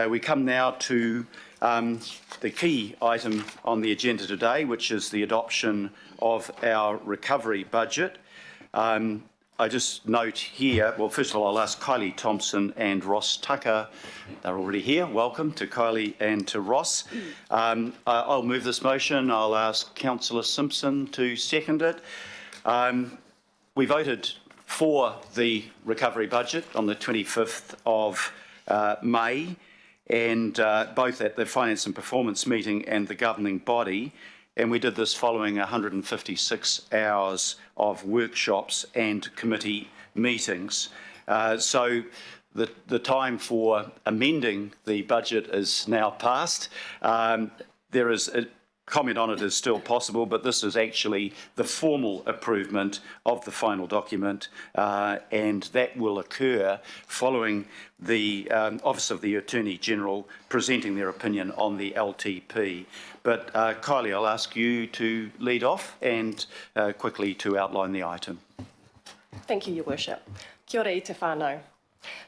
We come now to the key item on the agenda today, which is the adoption of our recovery budget. I just note here, well, first of all, I'll ask Kylie Thompson and Ross Tucker. They're already here. Welcome to Kylie and to Ross. I'll move this motion. I'll ask Councillor Simpson to second it. We voted for the recovery budget on the 25th of May, and both at the Finance and Performance meeting and the governing body. And we did this following 156 hours of workshops and committee meetings. So the time for amending the budget is now past. There is a comment on it is still possible, but this is actually the formal approval of the final document, and that will occur following the Office of the Attorney General presenting their opinion on the LTP. But Kylie, I'll ask you to lead off and quickly to outline the item. Thank you, Your Worship. Kia ora i te whānau.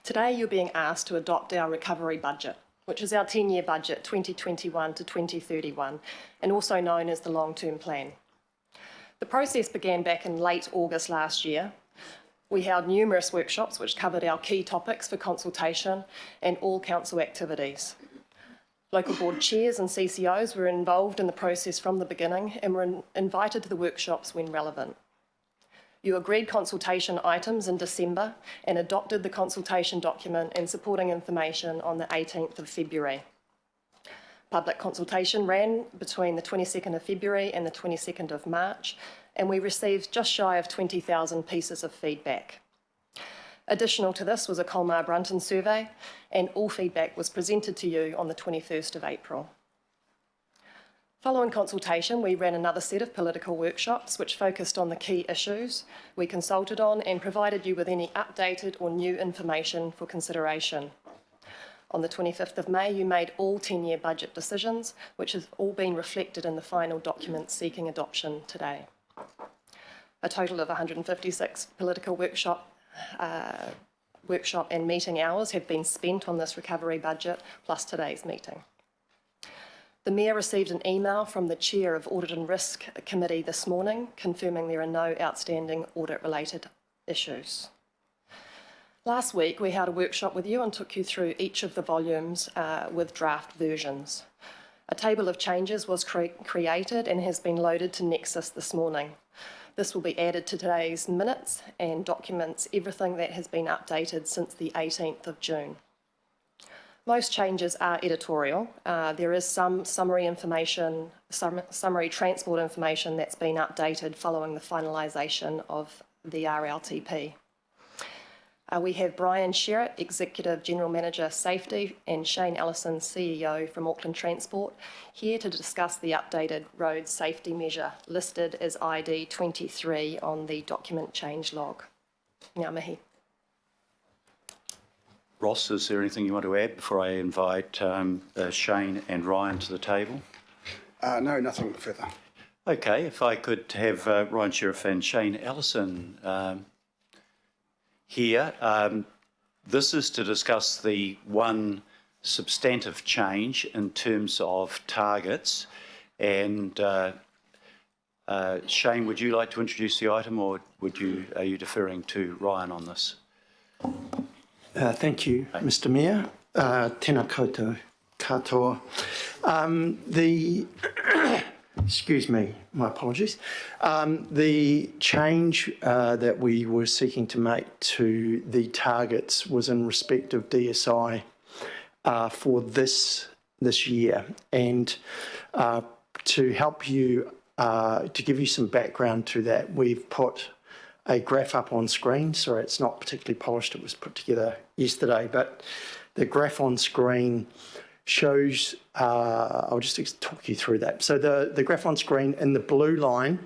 Today you're being asked to adopt our recovery budget, which is our 10-year budget 2021 to 2031, and also known as the long-term plan. The process began back in late August last year. We held numerous workshops which covered our key topics for consultation and all council activities. Local board chairs and CCOs were involved in the process from the beginning and were invited to the workshops when relevant. You agreed consultation items in December and adopted the consultation document and supporting information on the 18th of February. Public consultation ran between the 22nd of February and the 22nd of March, and we received just shy of 20,000 pieces of feedback. Additional to this was a Colmar Brunton survey, and all feedback was presented to you on the 21st of April. Following consultation, we ran another set of political workshops which focused on the key issues we consulted on and provided you with any updated or new information for consideration. On the 25th of May, you made all 10-year budget decisions, which have all been reflected in the final document seeking adoption today. A total of 156 political workshop and meeting hours have been spent on this recovery budget, plus today's meeting. The Mayor received an email from the Chair of Audit and Risk Committee this morning confirming there are no outstanding audit-related issues. Last week we held a workshop with you and took you through each of the volumes with draft versions. A table of changes was created and has been loaded to Nexus this morning. This will be added to today's minutes and documents everything that has been updated since the 18th of June. Most changes are editorial. There is some summary information, summary transport information that's been updated following the finalisation of the RLTP. We have Brian Sherritt, Executive General Manager Safety, and Shane Ellison, CEO from Auckland Transport, here to discuss the updated road safety measure listed as ID 23 on the document change log. Ngā mihi. Ross, is there anything you want to add before I invite Shane and Ryan to the table? No, nothing further. Okay, if I could have Ryan Sherritt and Shane Ellison here. This is to discuss the one substantive change in terms of targets. And Shane, would you like to introduce the item, or are you deferring to Ryan on this? Thank you, Mr. Mayor. Tēnā koutou katoa. Excuse me, my apologies. The change that we were seeking to make to the targets was in respect of DSI for this year. And to help you, to give you some background to that, we've put a graph up on screen. Sorry, it's not particularly polished. It was put together yesterday, but the graph on screen shows, I'll just talk you through that. So the graph on screen in the blue line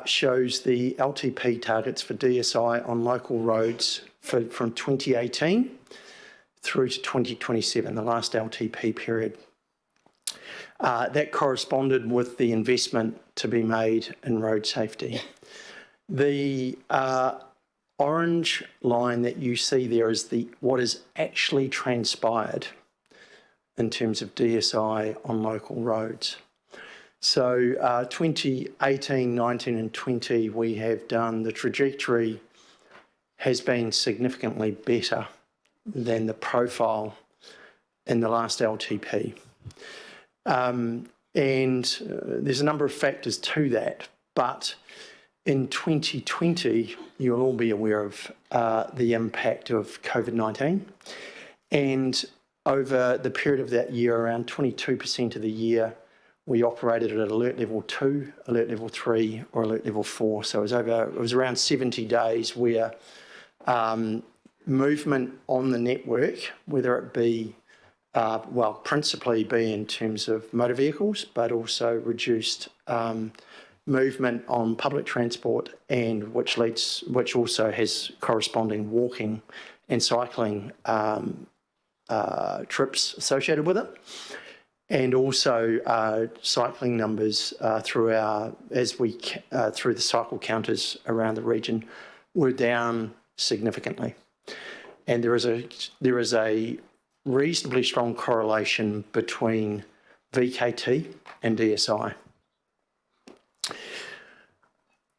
shows the LTP targets for DSI on local roads from 2018 through to 2027, the last LTP period. That corresponded with the investment to be made in road safety. The orange line that you see there is what is actually transpired in terms of DSI on local roads. So 2018, 19 and 20, we have done, the trajectory has been significantly better than the profile in the last LTP. There's a number of factors to that, but in 2020, you'll all be aware of the impact of COVID-19. And over the period of that year, around 22% of the year, we operated at alert level 2, alert level 3, or alert level 4. So it was around 70 days where movement on the network, whether it be, principally be in terms of motor vehicles, but also reduced movement on public transport, and which also has corresponding walking and cycling trips associated with it, and also cycling numbers through the cycle counters around the region were down significantly. And there is a reasonably strong correlation between VKT and DSI.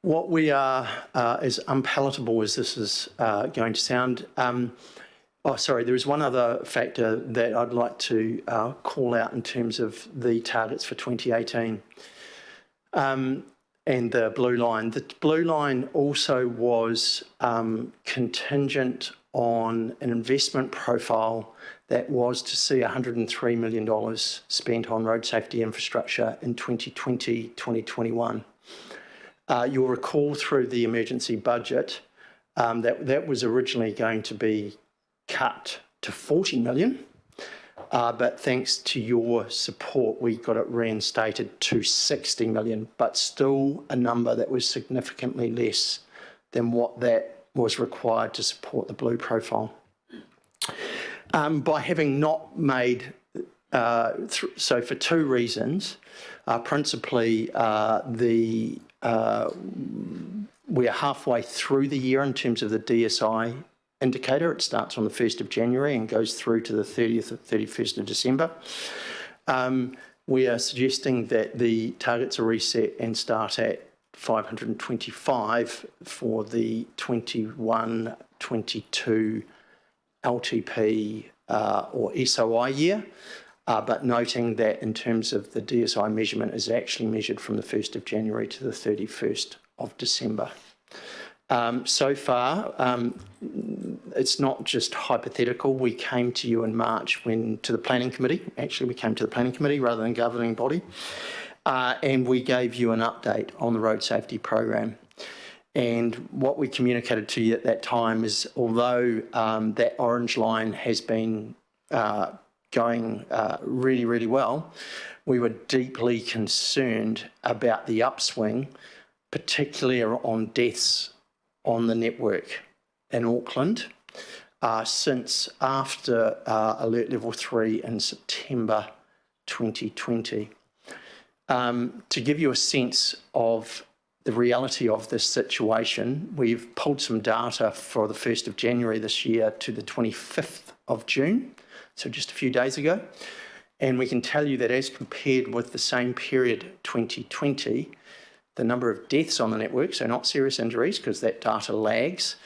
What we are, as unpalatable as this is going to sound, there is one other factor that I'd like to call out in terms of the targets for 2018 and the blue line. The blue line also was contingent on an investment profile that was to see $103 million spent on road safety infrastructure in 2020, 2021. You'll recall through the emergency budget that was originally going to be cut to 40 million, but thanks to your support, we got it reinstated to 60 million, but still a number that was significantly less than what that was required to support the blue profile. By having not made, so for two reasons, principally we are halfway through the year in terms of the DSI indicator. It starts on the 1st of January and goes through to the 30th or 31st of December. We are suggesting that the targets are reset and start at 525 for the 21-22 LTP or SOI year, but noting that in terms of the DSI measurement is actually measured from the 1st of January to the 31st of December. So far, it's not just hypothetical. We came to you in March to the planning committee. Actually, we came to the planning committee rather than governing body. And we gave you an update on the road safety program. And what we communicated to you at that time is, although that orange line has been going really, really well, we were deeply concerned about the upswing, particularly on deaths on the network in Auckland since after alert level 3 in September 2020. To give you a sense of the reality of this situation, we've pulled some data for the 1st of January this year to the 25th of June, so just a few days ago. And we can tell you that as compared with the same period 2020, the number of deaths on the network, so not serious injuries because that data lags,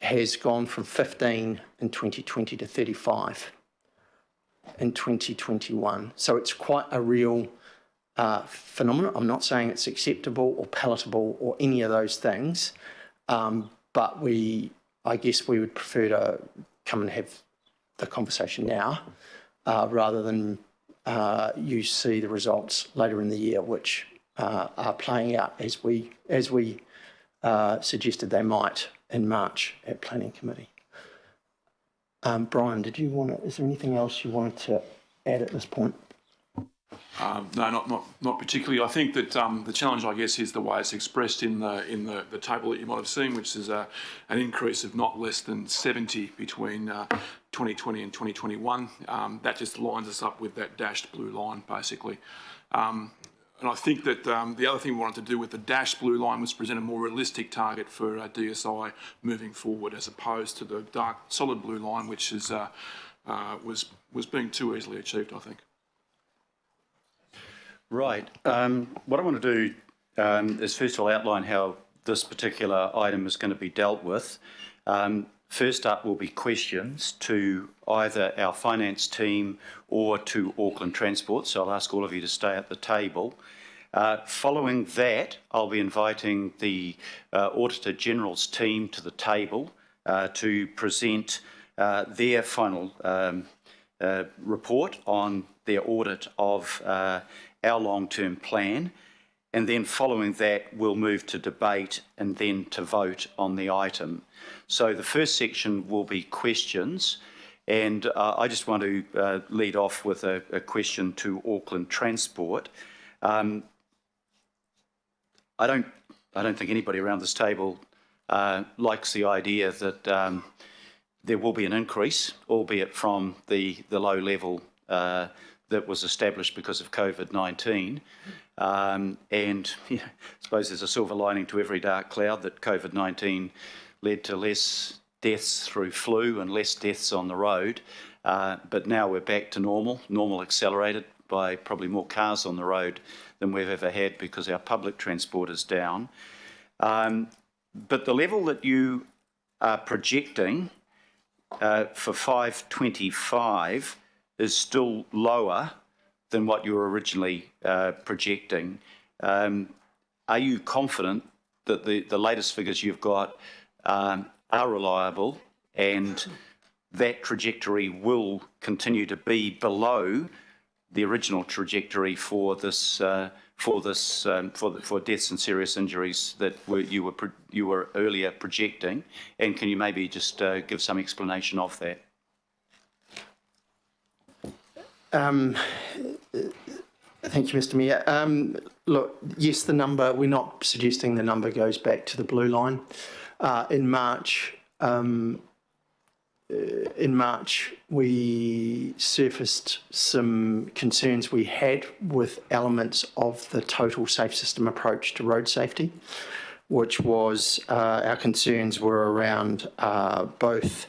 has gone from 15 in 2020 to 35 in 2021. So it's quite a real phenomenon. I'm not saying it's acceptable or palatable or any of those things, but I guess we would prefer to come and have the conversation now rather than you see the results later in the year, which are playing out as we suggested they might in March at Planning Committee. Brian, is there anything else you wanted to add at this point? No, not particularly. I think that the challenge, I guess, is the way it's expressed in the table that you might have seen, which is an increase of not less than 70 between 2020 and 2021. That just lines us up with that dashed blue line, basically. And I think that the other thing we wanted to do with the dashed blue line was present a more realistic target for DSI moving forward, as opposed to the dark solid blue line, which is was being too easily achieved, I think. Right. What I want to do is first of all outline how this particular item is going to be dealt with. First up will be questions to either our finance team or to Auckland Transport, so I'll ask all of you to stay at the table. Following that, I'll be inviting the Auditor General's team to the table to present their final report on their audit of our long-term plan. And then following that, we'll move to debate and then to vote on the item. So the first section will be questions. And I just want to lead off with a question to Auckland Transport. I don't think anybody around this table likes the idea that there will be an increase, albeit from the low level that was established because of COVID-19. And I suppose there's a silver lining to every dark cloud that COVID-19 led to less deaths through flu and less deaths on the road. But now we're back to normal accelerated by probably more cars on the road than we've ever had because our public transport is down. But the level that you are projecting for 525 is still lower than what you were originally projecting. Are you confident that the latest figures you've got are reliable and that trajectory will continue to be below the original trajectory for this for deaths and serious injuries that you were earlier projecting? And can you maybe just give some explanation of that? Thank you, Mr. Mayor. Look, yes, the number, we're not suggesting the number goes back to the blue line. In March, we surfaced some concerns we had with elements of the total safe system approach to road safety, which was our concerns were around both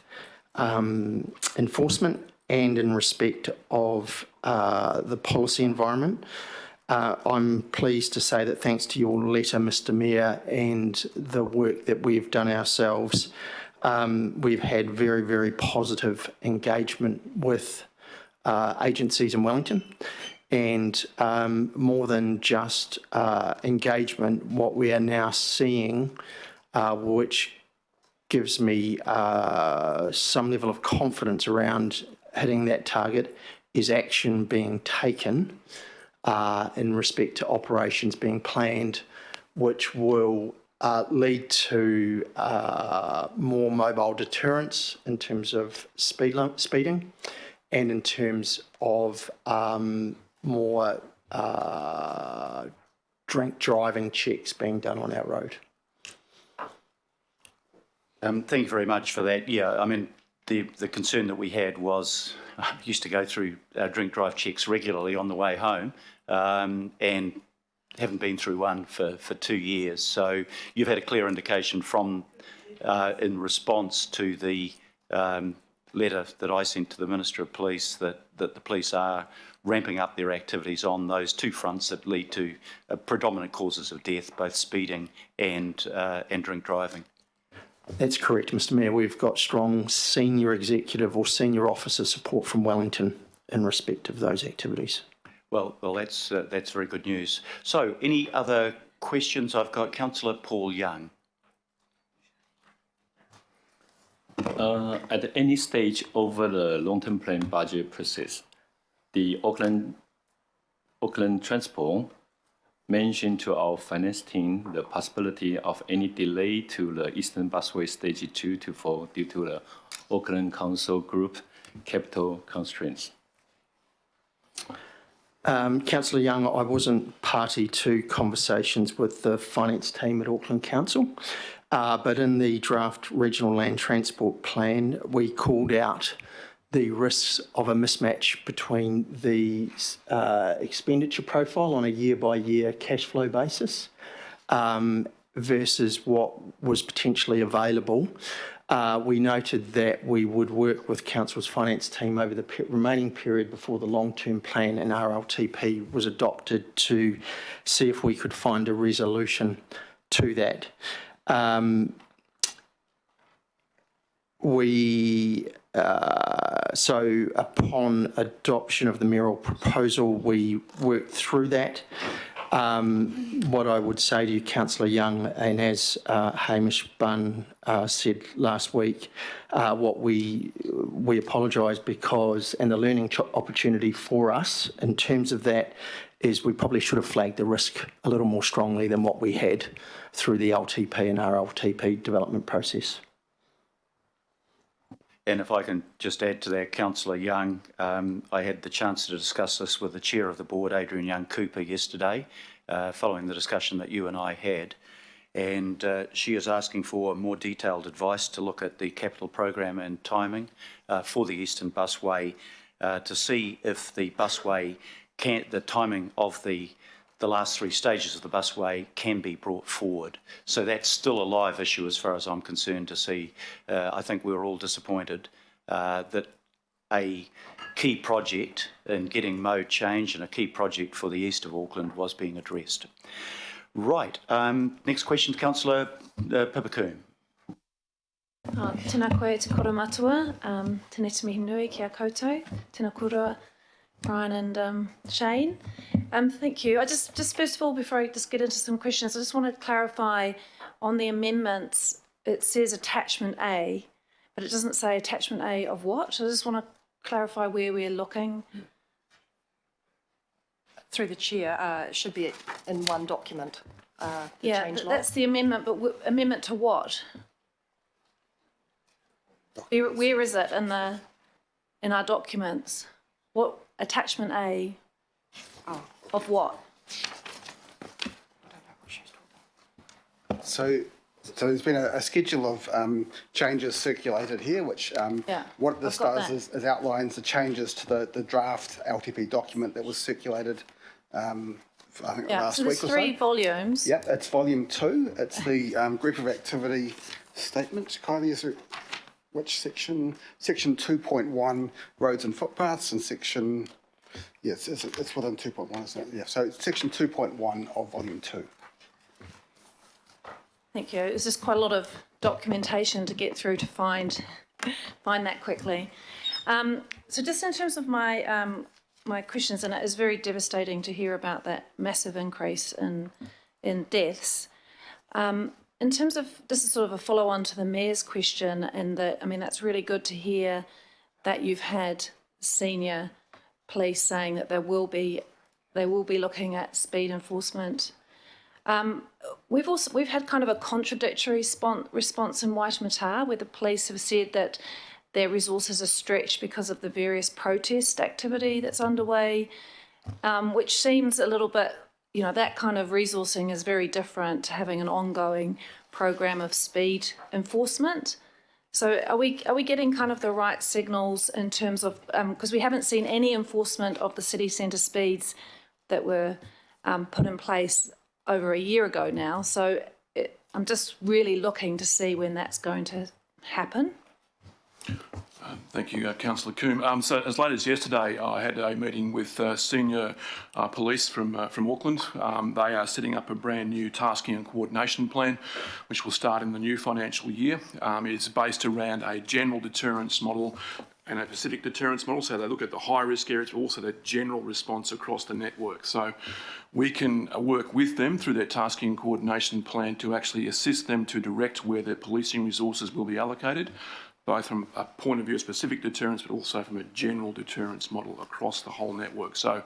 enforcement and in respect of the policy environment. I'm pleased to say that thanks to your letter, Mr. Mayor, and the work that we've done ourselves, we've had very, very positive engagement with agencies in Wellington. And more than just engagement, what we are now seeing, which gives me some level of confidence around hitting that target, is action being taken in respect to operations being planned, which will lead to more mobile deterrence in terms of speeding and in terms of more drink driving checks being done on our road. Thank you very much for that. Yeah, I mean, the concern that we had was I used to go through drink drive checks regularly on the way home and haven't been through one for 2 years. So you've had a clear indication from in response to the letter that I sent to the Minister of Police that the police are ramping up their activities on those two fronts that lead to predominant causes of death, both speeding and drink driving. That's correct, Mr. Mayor. We've got strong senior executive or senior officer support from Wellington in respect of those activities. Well, that's very good news. So, any other questions? I've got Councillor Paul Young. At any stage over the long-term plan budget process, the Auckland Transport mentioned to our finance team the possibility of any delay to the Eastern Busway Stage 2 to 4 due to the Auckland Council Group capital constraints. Councillor Young, I wasn't party to conversations with the finance team at Auckland Council, but in the draft Regional Land Transport Plan, we called out the risks of a mismatch between the expenditure profile on a year-by-year cash flow basis versus what was potentially available. We noted that we would work with Council's finance team over the remaining period before the long-term plan and RLTP was adopted to see if we could find a resolution to that. So upon adoption of the mayoral proposal, we worked through that. What I would say to you, Councillor Young, and as Hamish Bunn said last week, what we apologise because, and the learning opportunity for us in terms of that is we probably should have flagged the risk a little more strongly than what we had through the LTP and RLTP development process. And if I can just add to that, Councillor Young, I had the chance to discuss this with the Chair of the Board, Adrian Young-Cooper, yesterday, following the discussion that you and I had. And she is asking for more detailed advice to look at the capital program and timing for the Eastern Busway to see if the busway the timing of the last 3 stages of the busway can be brought forward. So that's still a live issue as far as I'm concerned to see. I think we were all disappointed that a key project in getting mode change and a key project for the east of Auckland was being addressed. Right, next question, Councillor Pipacoon. Tēnā koe te kora matua, tēnei te mihi nui ki a koutou, tēnā kura Brian and Shane. Thank you. I just first of all, before I just get into some questions, I just want to clarify on the amendments. It says attachment A, but it doesn't say attachment A of what. So I just want to clarify where we're looking. Through the chair, it should be in one document. Yeah, that's the amendment, but amendment to what? Where is it in our documents? What attachment A of what? So there's been a schedule of changes circulated here, which what this does is outlines the changes to the draft LTP document that was circulated, I think last week or so. So there's 3 volumes. Yeah, it's volume 2. It's the group of activity statement. Kylie, is it which section? Section 2.1, roads and footpaths, and section, yes, it's within 2.1, isn't it? Yeah, so it's section 2.1 of volume 2. Thank you. It's just quite a lot of documentation to get through to find that quickly. So just in terms of my my questions, and it is very devastating to hear about that massive increase in deaths. In terms of, this is sort of a follow-on to the Mayor's question, and that's really good to hear that you've had senior police saying that they will be looking at speed enforcement. We've had kind of a contradictory response in Waitemata, where the police have said that their resources are stretched because of the various protest activity that's underway, which seems a little bit, that kind of resourcing is very different to having an ongoing program of speed enforcement. So are we getting kind of the right signals in terms of, because we haven't seen any enforcement of the city centre speeds that were put in place over a year ago now. So I'm just really looking to see when that's going to happen. Thank you, Councillor Coombe. So as late as yesterday, I had a meeting with senior police from Auckland. They are setting up a brand new tasking and coordination plan, which will start in the new financial year. It's based around a general deterrence model and a specific deterrence model. So they look at the high-risk areas, but also the general response across the network. So we can work with them through their tasking and coordination plan to actually assist them to direct where their policing resources will be allocated, both from a point of view of specific deterrence, but also from a general deterrence model across the whole network. So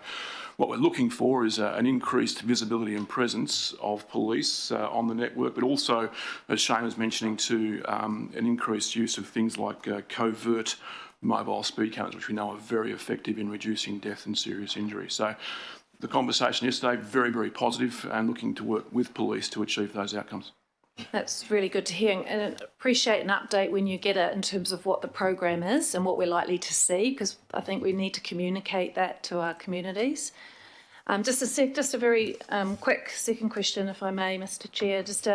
what we're looking for is an increased visibility and presence of police on the network, but also, as Shane was mentioning, to an increased use of things like covert mobile speed cameras, which we know are very effective in reducing death and serious injury. So the conversation yesterday, very, very positive, and looking to work with police to achieve those outcomes. That's really good to hear, and appreciate an update when you get it in terms of what the program is and what we're likely to see, because I think we need to communicate that to our communities. Just a very quick second question, if I may, Mr. Chair. Just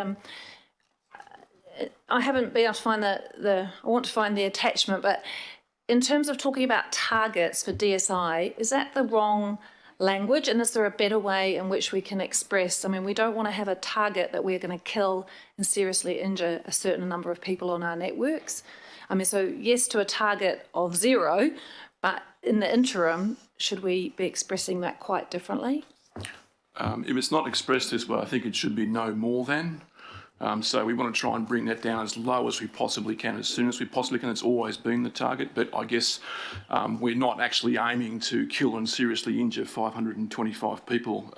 I haven't been able to find I want to find the attachment, but in terms of talking about targets for DSI, is that the wrong language? And is there a better way in which we can express, I mean, we don't want to have a target that we're going to kill and seriously injure a certain number of people on our networks. I mean, so yes to a target of 0, but in the interim, should we be expressing that quite differently? If it's not expressed this way, I think it should be no more than. So we want to try and bring that down as low as we possibly can, as soon as we possibly can. It's always been the target, but I guess we're not actually aiming to kill and seriously injure 525 people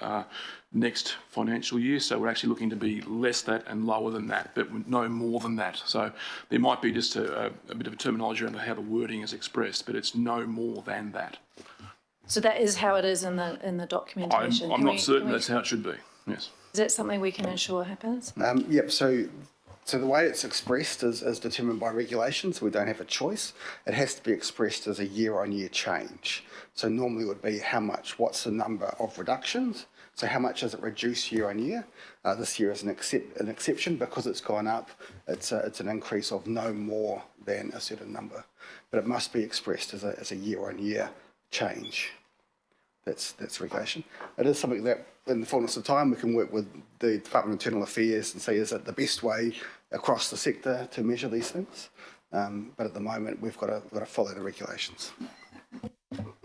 next financial year. So we're actually looking to be less that and lower than that, but no more than that. So there might be just a bit of a terminology around how the wording is expressed, but it's no more than that. So that is how it is in the documentation. I'm not certain that's how it should be, yes. Is that something we can ensure happens? Yep, so the way it's expressed is determined by regulations. We don't have a choice. It has to be expressed as a year-on-year change. So normally it would be what's the number of reductions? So how much does it reduce year on year? This year is an exception because it's gone up. It's an increase of no more than a certain number. But it must be expressed as a year-on-year change. That's regulation. It is something that, in the fullness of time, we can work with the Department of Internal Affairs and see is it the best way across the sector to measure these things. But at the moment, we've got to follow the regulations.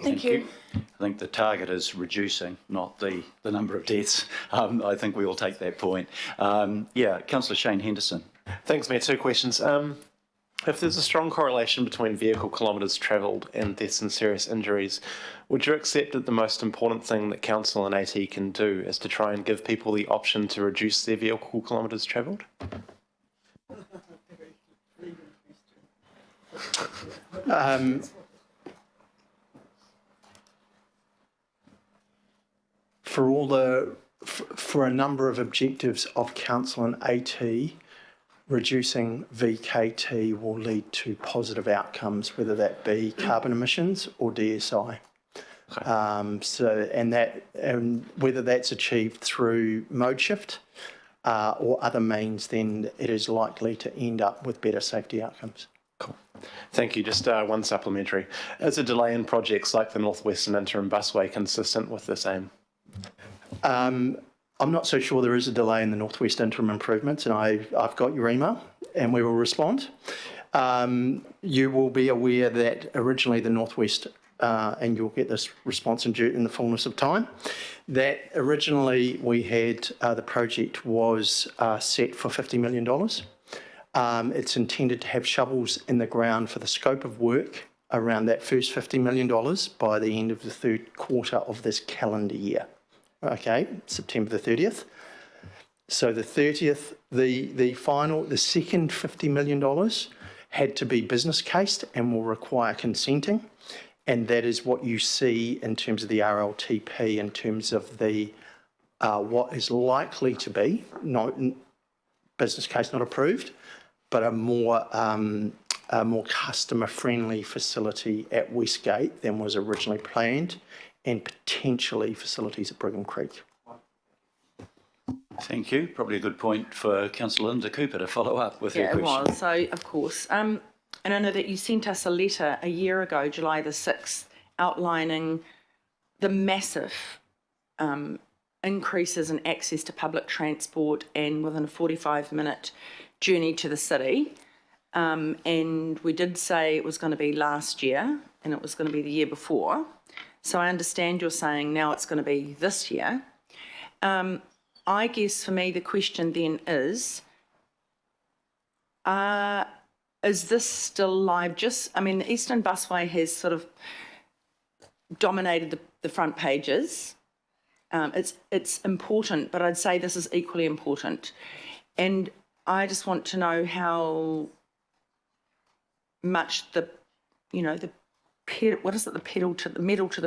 Thank you. I think the target is reducing, not the number of deaths. I think we will take that point. Councillor Shane Henderson. Thanks, Mayor. 2 questions. If there's a strong correlation between vehicle kilometres travelled and deaths and serious injuries, would you accept that the most important thing that Council and AT can do is to try and give people the option to reduce their vehicle kilometres travelled? For a number of objectives of Council and AT, reducing VKT will lead to positive outcomes, whether that be carbon emissions or DSI. And whether that's achieved through mode shift or other means, then it is likely to end up with better safety outcomes. Cool. Thank you. Just one supplementary. Is a delay in projects like the North Western Interim Busway consistent with this aim? I'm not so sure there is a delay in the North West Interim improvements, and I've got your email and we will respond. You will be aware that originally the North West, and you'll get this response in the fullness of time, that originally we had the project was set for $50 million. It's intended to have shovels in the ground for the scope of work around that first $50 million by the end of the 3rd quarter of this calendar year. Okay, September the 30th. So the 30th, the second $50 million had to be business cased and will require consenting. And that is what you see in terms of the RLTP, in terms of the what is likely to be, business case not approved, but a more customer-friendly facility at Westgate than was originally planned, and potentially facilities at Brigham Creek. Thank you. Probably a good point for Councillor Linda Cooper to follow up with her question. Yeah, it was. So, of course. And I know that you sent us a letter a year ago, July the 6th, outlining the massive increases in access to public transport and within a 45-minute journey to the city. And we did say it was going to be last year and it was going to be the year before. So I understand you're saying now it's going to be this year. I guess for me the question then is this still live? The Eastern Busway has sort of dominated the front pages. It's important, but I'd say this is equally important. And I just want to know how much the metal to the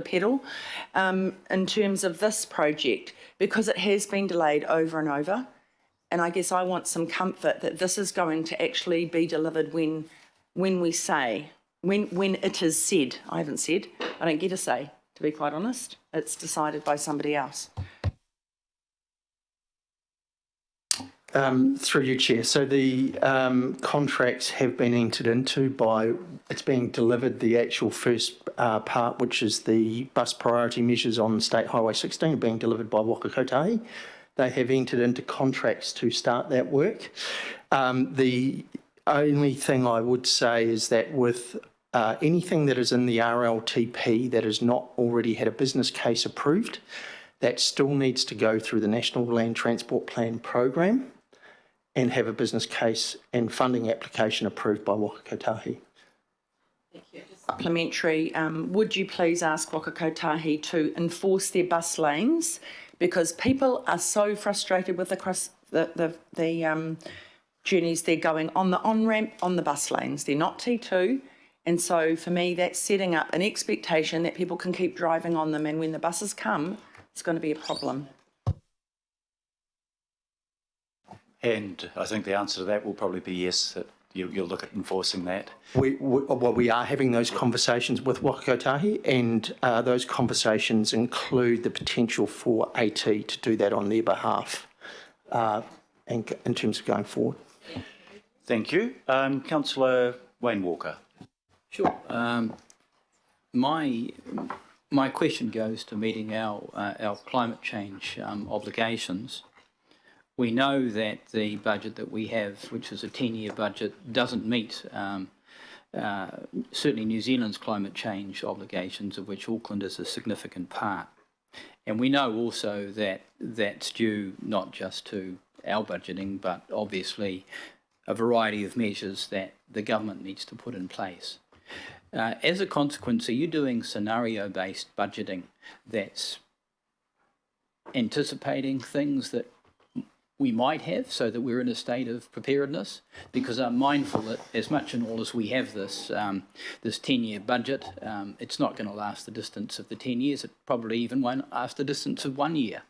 pedal in terms of this project, because it has been delayed over and over. And I guess I want some comfort that this is going to actually be delivered when it is said. I haven't said. I don't get a say, to be quite honest. It's decided by somebody else. Through you, Chair. So the contracts have been entered into it's being delivered, the actual first part, which is the bus priority measures on State Highway 16, are being delivered by Waka Kotahi. They have entered into contracts to start that work. The only thing I would say is that with anything that is in the RLTP that has not already had a business case approved, that still needs to go through the National Land Transport Plan program and have a business case and funding application approved by Waka Kotahi. Supplementary, would you please ask Waka Kotahi to enforce their bus lanes? Because people are so frustrated with the journeys they're going on the on-ramp, on the bus lanes. They're not T2. And so for me, that's setting up an expectation that people can keep driving on them. And when the buses come, it's going to be a problem. And I think the answer to that will probably be yes, that you'll look at enforcing that. We are having those conversations with Waka Kotahi, and those conversations include the potential for AT to do that on their behalf and in terms of going forward. Thank you. Councillor Wayne Walker. Sure. My question goes to meeting our climate change obligations. We know that the budget that we have, which is a 10-year budget, doesn't meet certainly New Zealand's climate change obligations, of which Auckland is a significant part. And we know also that that's due not just to our budgeting, but obviously a variety of measures that the government needs to put in place. As a consequence, are you doing scenario-based budgeting that's anticipating things that we might have so that we're in a state of preparedness? Because I'm mindful that as much and all as we have this 10-year budget, it's not going to last the distance of the 10 years. It probably even won't last the distance of 1 year.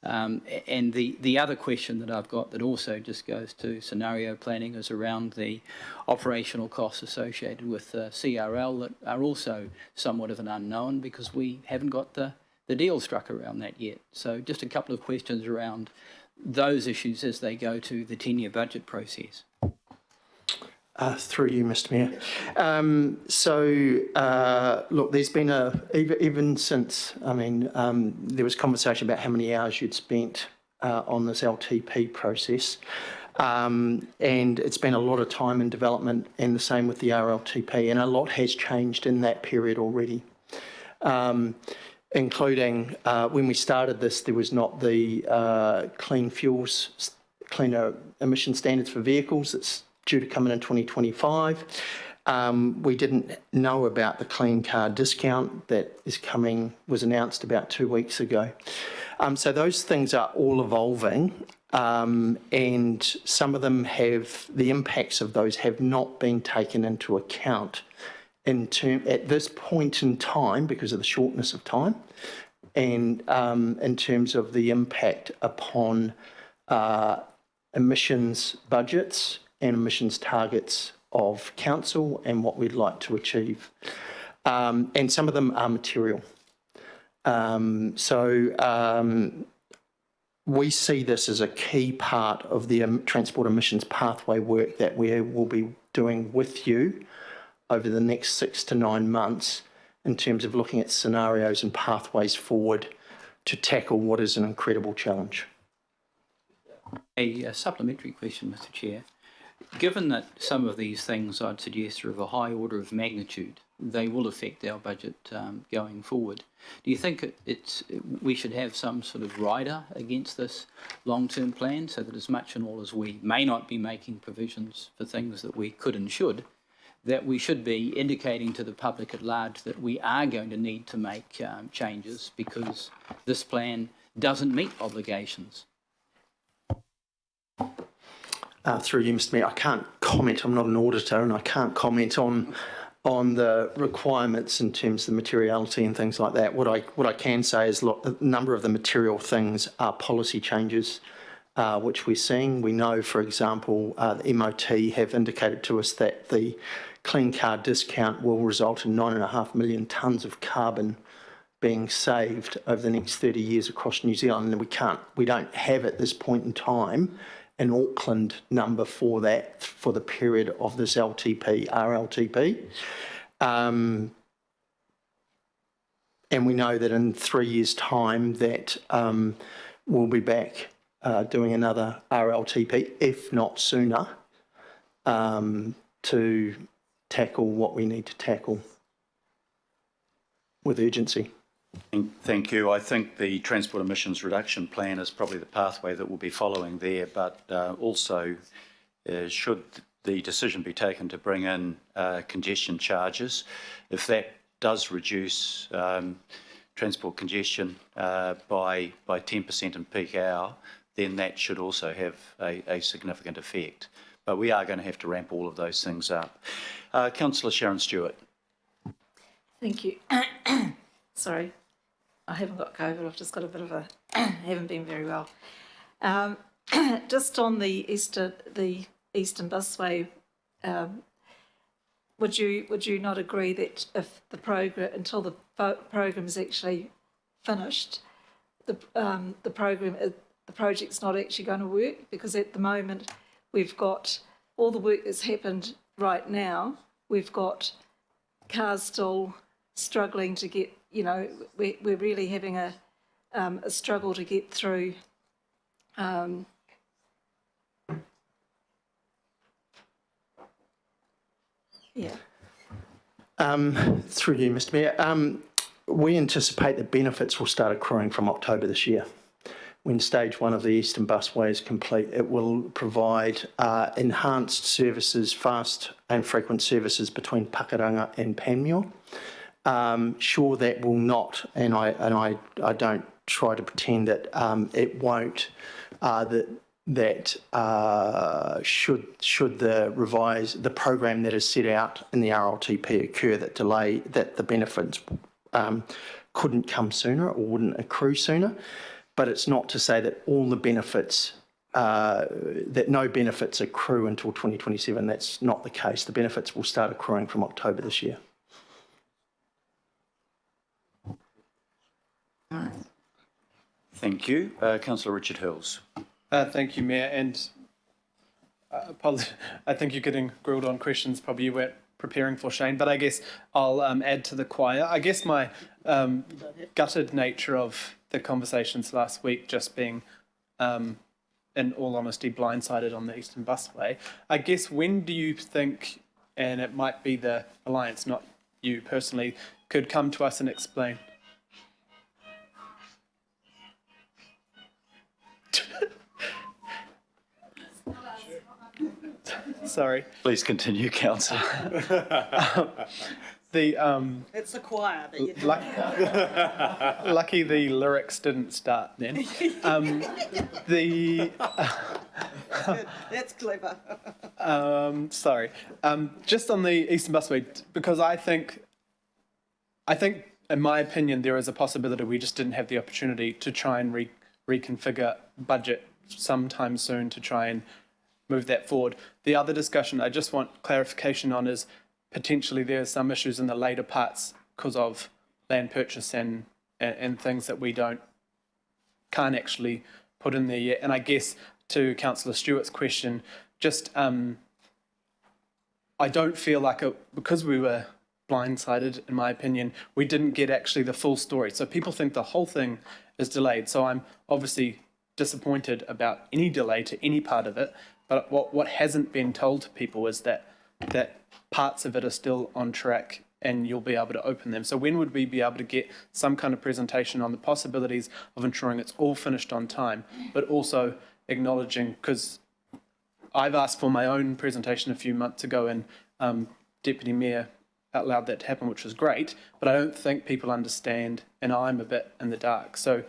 And the other question that I've got that also just goes to scenario planning is around the operational costs associated with CRL that are also somewhat of an unknown because we haven't got the deal struck around that yet. So just a couple of questions around those issues as they go to the 10-year budget process. Through you, Mr. Mayor. Look, there's been even since, there was conversation about how many hours you'd spent on this LTP process. And it's been a lot of time in development, and the same with the RLTP, and a lot has changed in that period already. Including when we started this, there was not the cleaner emission standards for vehicles that's due to come in 2025. We didn't know about the clean car discount that was announced about 2 weeks ago. So those things are all evolving, and some of them the impacts of those have not been taken into account at this point in time because of the shortness of time, and in terms of the impact upon emissions budgets and emissions targets of council and what we'd like to achieve. And some of them are material. We see this as a key part of the transport emissions pathway work that we will be doing with you over the next 6 to 9 months in terms of looking at scenarios and pathways forward to tackle what is an incredible challenge. A supplementary question, Mr. Chair. Given that some of these things I'd suggest are of a high order of magnitude, they will affect our budget going forward. Do you think we should have some sort of rider against this long-term plan so that as much and all as we may not be making provisions for things that we could and should, that we should be indicating to the public at large that we are going to need to make changes because this plan doesn't meet obligations? Through you, Mr. Mayor, I can't comment. I'm not an auditor, and I can't comment on the requirements in terms of the materiality and things like that. What I can say is, look, a number of the material things are policy changes, which we're seeing. We know, for example, the MOT have indicated to us that the clean car discount will result in 9.5 million tonnes of carbon being saved over the next 30 years across New Zealand, and we don't have at this point in time an Auckland number for that for the period of this RLTP. And we know that in 3 years' time that we'll be back doing another RLTP, if not sooner, to tackle what we need to tackle with urgency. Thank you. I think the transport emissions reduction plan is probably the pathway that we'll be following there, but also should the decision be taken to bring in congestion charges, if that does reduce transport congestion by 10% in peak hour, then that should also have a significant effect. But we are going to have to ramp all of those things up. Councillor Sharon Stewart. Thank you. Sorry, I haven't got COVID. I've just got a bit of a haven't been very well. Just on the Eastern Busway, would you not agree that if the program, until the program is actually finished, the project's not actually going to work? Because at the moment we've got all the work that's happened right now. We've got cars still struggling to get. You know, we're really having a struggle to get through. Yeah. Through you, Mr. Mayor. We anticipate that benefits will start accruing from October this year. When stage 1 of the Eastern Busway is complete, it will provide enhanced services, fast and frequent services between Pakuranga and Panmure. Sure, that will not, and I don't try to pretend that it won't. Should the program that is set out in the RLTP occur, that the benefits couldn't come sooner or wouldn't accrue sooner. But it's not to say that all the benefits, that no benefits accrue until 2027. That's not the case. The benefits will start accruing from October this year. Thank you. Councillor Richard Hills. Thank you, Mayor. And I think you're getting grilled on questions probably you weren't preparing for, Shane, but I guess I'll add to the choir. I guess my gutted nature of the conversations last week just being, in all honesty, blindsided on the Eastern Busway. I guess when do you think, and it might be the Alliance, not you personally, could come to us and explain? Sorry. Please continue, Councillor. It's the choir that you're lucky the lyrics didn't start then. Good. That's clever. Sorry. Just on the Eastern Busway, because I think, in my opinion, there is a possibility we just didn't have the opportunity to try and reconfigure budget sometime soon to try and move that forward. The other discussion I just want clarification on is potentially there are some issues in the later parts because of land purchase and things that we can't actually put in there yet. And I guess to Councillor Stewart's question, just I don't feel like because we were blindsided, in my opinion, we didn't get actually the full story. So people think the whole thing is delayed. So I'm obviously disappointed about any delay to any part of it. But what hasn't been told to people is that parts of it are still on track and you'll be able to open them. So when would we be able to get some kind of presentation on the possibilities of ensuring it's all finished on time, but also acknowledging, because I've asked for my own presentation a few months ago and Deputy Mayor allowed that to happen, which was great, but I don't think people understand and I'm a bit in the dark. So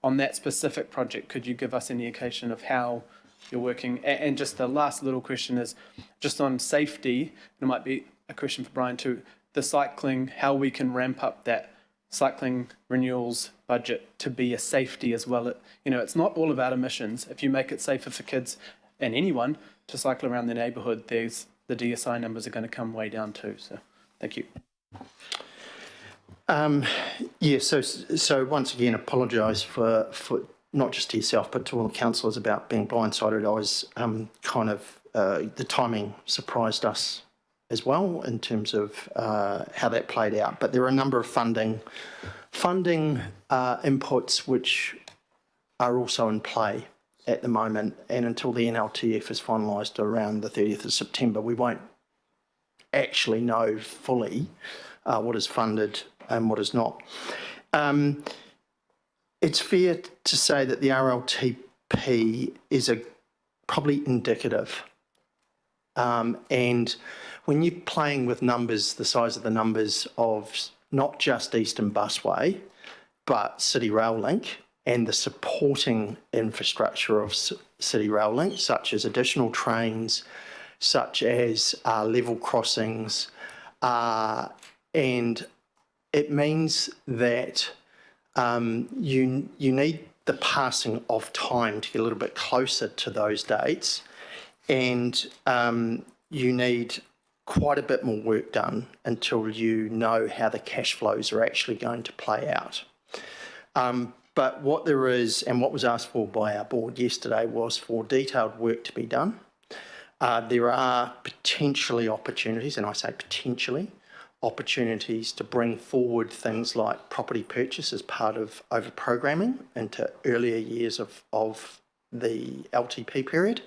on that specific project, could you give us any indication of how you're working? And just the last little question is just on safety, and it might be a question for Brian too, the cycling, how we can ramp up that cycling renewals budget to be a safety as well. It's not all about emissions. If you make it safer for kids and anyone to cycle around their neighbourhood, the DSI numbers are going to come way down too. So thank you. So once again, apologise for not just to yourself, but to all the councillors about being blindsided. I was the timing surprised us as well in terms of how that played out. But there are a number of funding inputs which are also in play at the moment, and until the NLTF is finalised around the 30th of September, we won't actually know fully what is funded and what is not. It's fair to say that the RLTP is probably indicative. And when you're playing with numbers, the size of the numbers of not just Eastern Busway, but City Rail Link and the supporting infrastructure of City Rail Link, such as additional trains, such as level crossings, and it means that you need the passing of time to get a little bit closer to those dates, and you need quite a bit more work done until you know how the cash flows are actually going to play out. But what there is, and what was asked for by our board yesterday, was for detailed work to be done. There are potentially opportunities, and I say potentially, opportunities to bring forward things like property purchase as part of over-programming into earlier years of the LTP period.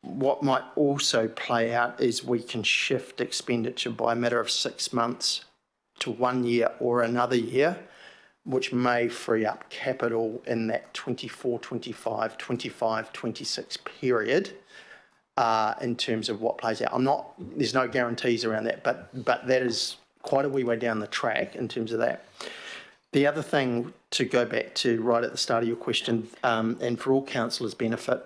What might also play out is we can shift expenditure by a matter of 6 months to 1 year or another year, which may free up capital in that 24, 25, 25, 26 period in terms of what plays out. There's no guarantees around that, but that is quite a wee way down the track in terms of that. The other thing, to go back to right at the start of your question, and for all councillors' benefit,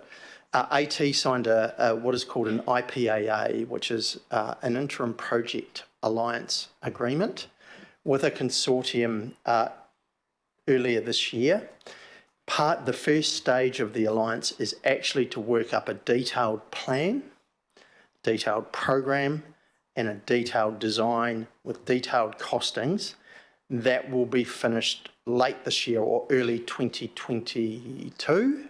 AT signed what is called an IPAA, which is an interim project alliance agreement with a consortium earlier this year. The first stage of the alliance is actually to work up a detailed plan, detailed program, and a detailed design with detailed costings that will be finished late this year or early 2022.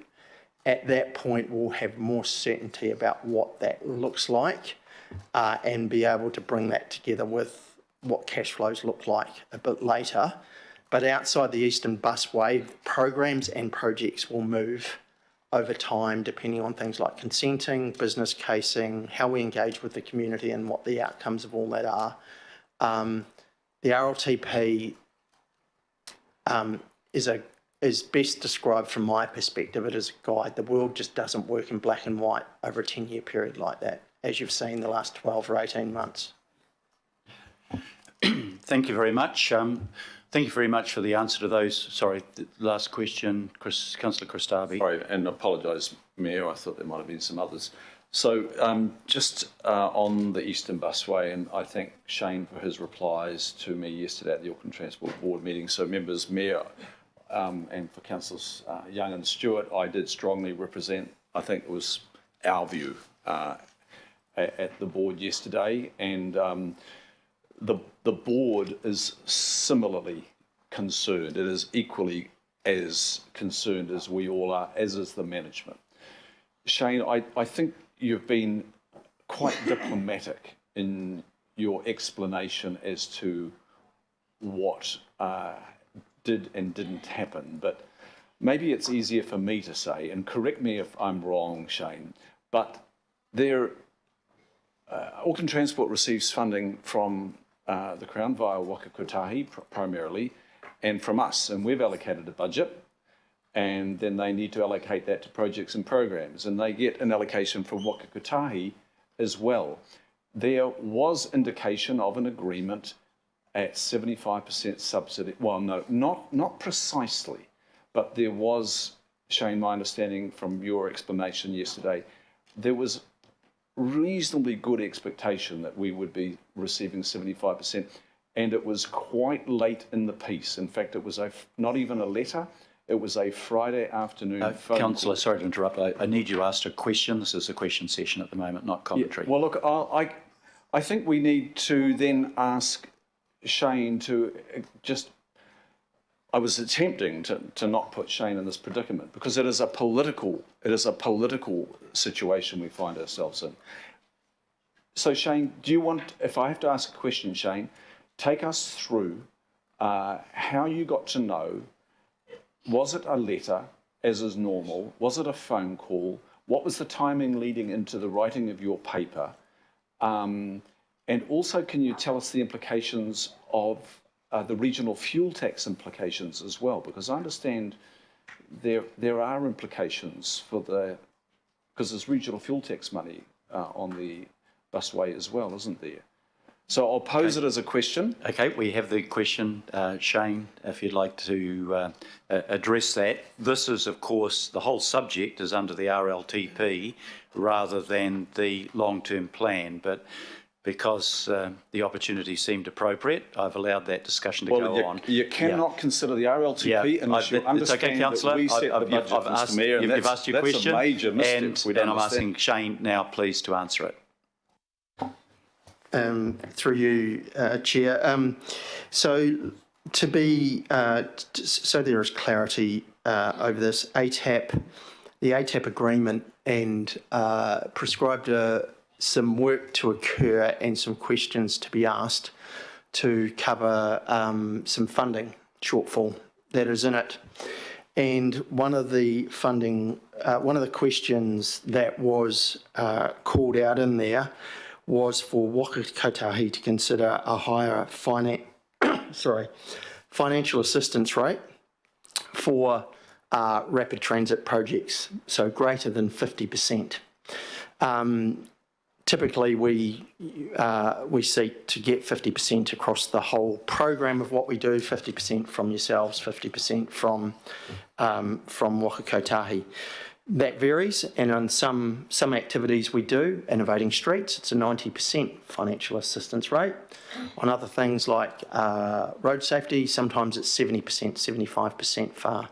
At that point, we'll have more certainty about what that looks like and be able to bring that together with what cash flows look like a bit later. But outside the Eastern Busway, programs and projects will move over time depending on things like consenting, business casing, how we engage with the community and what the outcomes of all that are. The RLTP is best described from my perspective. It is a guide. The world just doesn't work in black and white over a 10-year period like that, as you've seen the last 12 or 18 months. Thank you very much. Thank you very much for the answer to those. Sorry, the last question, Councillor Christabi. Sorry, and I apologise, Mayor, I thought there might have been some others. So just on the Eastern Busway, and I thank Shane for his replies to me yesterday at the Auckland Transport Board meeting. So members, Mayor, and for Councillors Young and Stewart, I did strongly represent, I think it was our view at the board yesterday, and the board is similarly concerned. It is equally as concerned as we all are, as is the management. Shane, I think you've been quite diplomatic in your explanation as to what did and didn't happen, but maybe it's easier for me to say, and correct me if I'm wrong, Shane, but Auckland Transport receives funding from the Crown via Waka Kotahi primarily, and from us, and we've allocated a budget, and then they need to allocate that to projects and programs, and they get an allocation from Waka Kotahi as well. There was indication of an agreement at 75% subsidy. Well, no, not precisely, but there was, Shane, my understanding from your explanation yesterday, there was reasonably good expectation that we would be receiving 75%, and it was quite late in the piece. In fact, it was not even a letter, it was a Friday afternoon phone Councillor, call. sorry to interrupt. I need you asked a question. This is a question session at the moment, not commentary. Yeah, well, look, I think we need to then ask Shane to just, I was attempting to not put Shane in this predicament because it is a political situation we find ourselves in. So Shane, do you want, if I have to ask a question, Shane, take us through how you got to know. Was it a letter, as is normal? Was it a phone call? What was the timing leading into the writing of your paper? And also, can you tell us the implications of the regional fuel tax implications as well? Because I understand there are implications because there's regional fuel tax money on the busway as well, isn't there? So I'll pose it as a question. Okay, we have the question, Shane, if you'd like to address that. This is, of course, the whole subject is under the RLTP rather than the long-term plan, but because the opportunity seemed appropriate, I've allowed that discussion to go on. You cannot consider the RLTP unless you understand that we set the budget, Mr Mayor, and you've asked your question, that's a major mistake. and I'm asking Shane now, please, to answer it. Through you, Chair. So to be, so there is clarity over this, the ATAP agreement and prescribed some work to occur and some questions to be asked to cover some funding shortfall that is in it. And one of the questions that was called out in there was for Waka Kotahi to consider a higher financial assistance rate for rapid transit projects, so greater than 50%. Typically, we seek to get 50% across the whole program of what we do, 50% from yourselves, 50% from Waka Kotahi. That varies, and on some activities we do, innovating streets, it's a 90% financial assistance rate. On other things like road safety, sometimes it's 70%, 75% far.